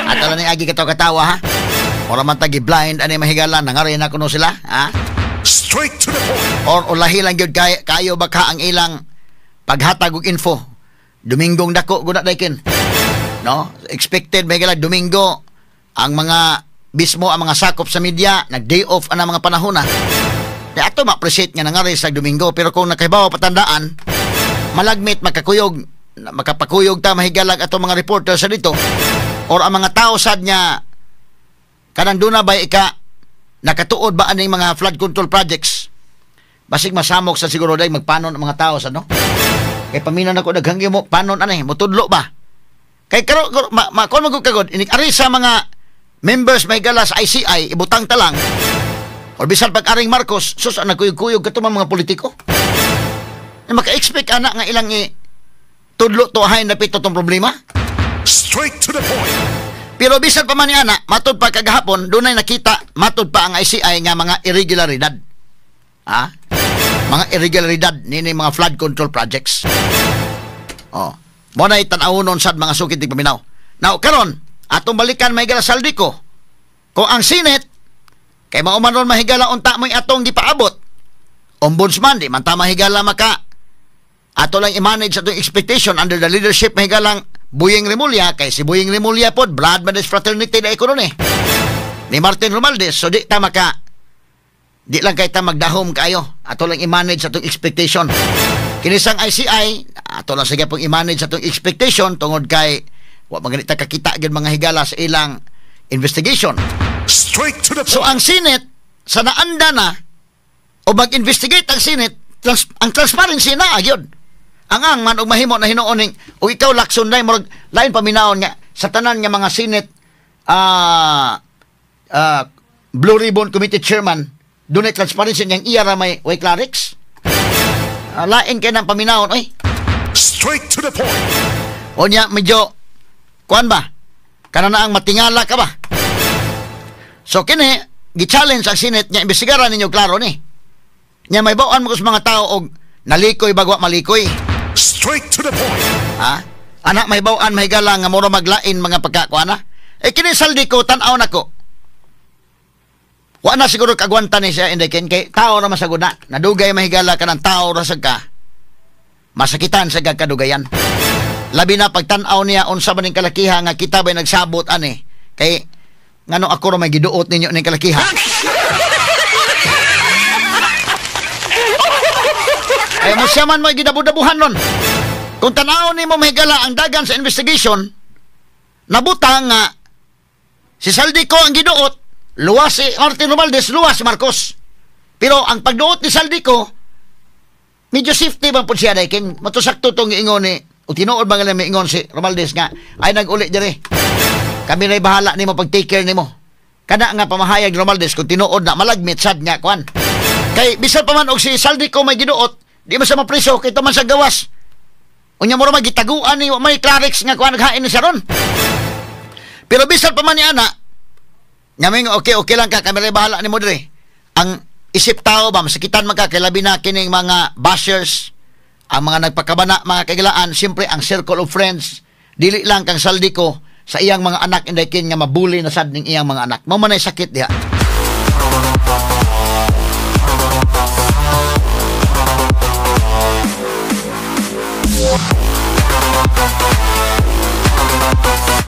At alam ni agi katawa ha. Mura man tagi blind ani mahigala nangari na kuno sila ha. Straight to the point. Or ulahi lang yun kayo baka ang ilang paghatag og info. Domingong dako guna daykin. No? Expected may galag Domingo ang mga mismo ang mga sakop sa media nag-day off ana mga panahon na. Kaya ato ma-appreciate nga nangari sa Domingo pero kung nakahibaw patandaan malagmit makapakuyog ta mahigalag ato mga reporters sa dito or ang mga tao sad nya kanang duna ba ika nakatuod ba aning mga flood control projects? Basig masamok sa siguro day magpanon ang mga tao sa no? Kay paminan ako daghangyo mo panon ani mutudlo ba? Kay karo kon magkagod inik ari sa mga members may galas ICI ibutang ta lang. Or bisan pag-aring Marcos sus nagkuyog-kuyog kato mga politiko. Maka-expect ana nga ilang tudlo to hay na pito tong problema. Straight to the point. Pero bisan pa man ni ana, matod pa kagahapon, dunay nakita, matod pa ang ICI nga mga irregularidad. Ha? Mga irregularidad nini mga flood control projects. Oh, mo na tan-awon sad mga sukit tig paminaw. Now karon, atong balikan may gala Saldico. Kung ang Senate kay maumanon mahigala unta mo'y atong gipaabot. Ombudsman di man ta mahigala maka ato lang i-manage atong expectation under the leadership mahigalang Buying Remulla kay si Buying Remulla pod blood brothers fraternity na ekonomi ni Martin Romualdez so di lang kay ta magdahom kayo ato lang i-manage atong expectation kinisang ICI ato lang sige pong i-manage atong expectation tungod kay wa maganita kakita gyud mga higala sa ilang investigation. Straight to the point. So ang Senate sa naanda na o mag-investigate ang Senate ang transparency na gyud ang man og mahimo na hinuoning o ikaw lakson day murag lain paminaon nga sa tanan nga mga Senate Blue Ribbon Committee Chairman dunay transparency niyang iya ra may way clerics lain kay nang paminaon oy straight to the point. O niya medyo kuan ba kana na ang matingala ka ba so kini gi-challenge ang Senate nya imbestigaran ninyo klaro ni nya may bawaan mo sa mga tao og nalikoy bagwa malikoy. Straight to the point. Ha? Anak may bawaan may gala nga mura maglain mga pagkakuana. Kini Saldico tan-aw nako. Wa na siguro kagwanta ni siya inday kay tao ra masagod na. Nadugay mahigala ka ng tao ra sad ka. Masakitan sa kadugayan. Labi na pagtan-aw niya unsa man ning kalakiha nga kita bay nagsabot ani. Kay ngano ako ra may giduot ninyo ning kalakiha. Ay mo siya man mo gidabu-dabuhan nun. Kung tanaw ni mo mahigala ang dagan sa investigation, nabutang nga si Saldico ang giduot, luwas si Martin Romualdez, luwas si Marcos. Pero ang pagduot ni Saldico, medyo safety bang po siya dahil matusakto itong ingon ni, o tinuod ba nga may ingon si Romualdez nga, ay nag-uli dyan kami na'y bahala ni mo pag-take care ni mo. Kada nga pamahayag ni Romualdez kung tinuod na malagmit sad nga kuan. Kay bisan pa man og si Saldico may giduot, di man sa mapriso kay man sa gawas. Unya mo ra magitaguan ni may clerics nga kuan naghain ni sa ron. Pero bisan pa man ni ana, nyaming okay lang ka kami bahala ni mo dire. Ang isip tao ba masakitan man ka kay labi na kining mga bashers, ang mga nagpakabana mga kailaan, siyempre ang circle of friends, dili lang kang Saldico sa iyang mga anak inday kin nga mabuli na sad ning iyang mga anak. Mao man ay sakit diha.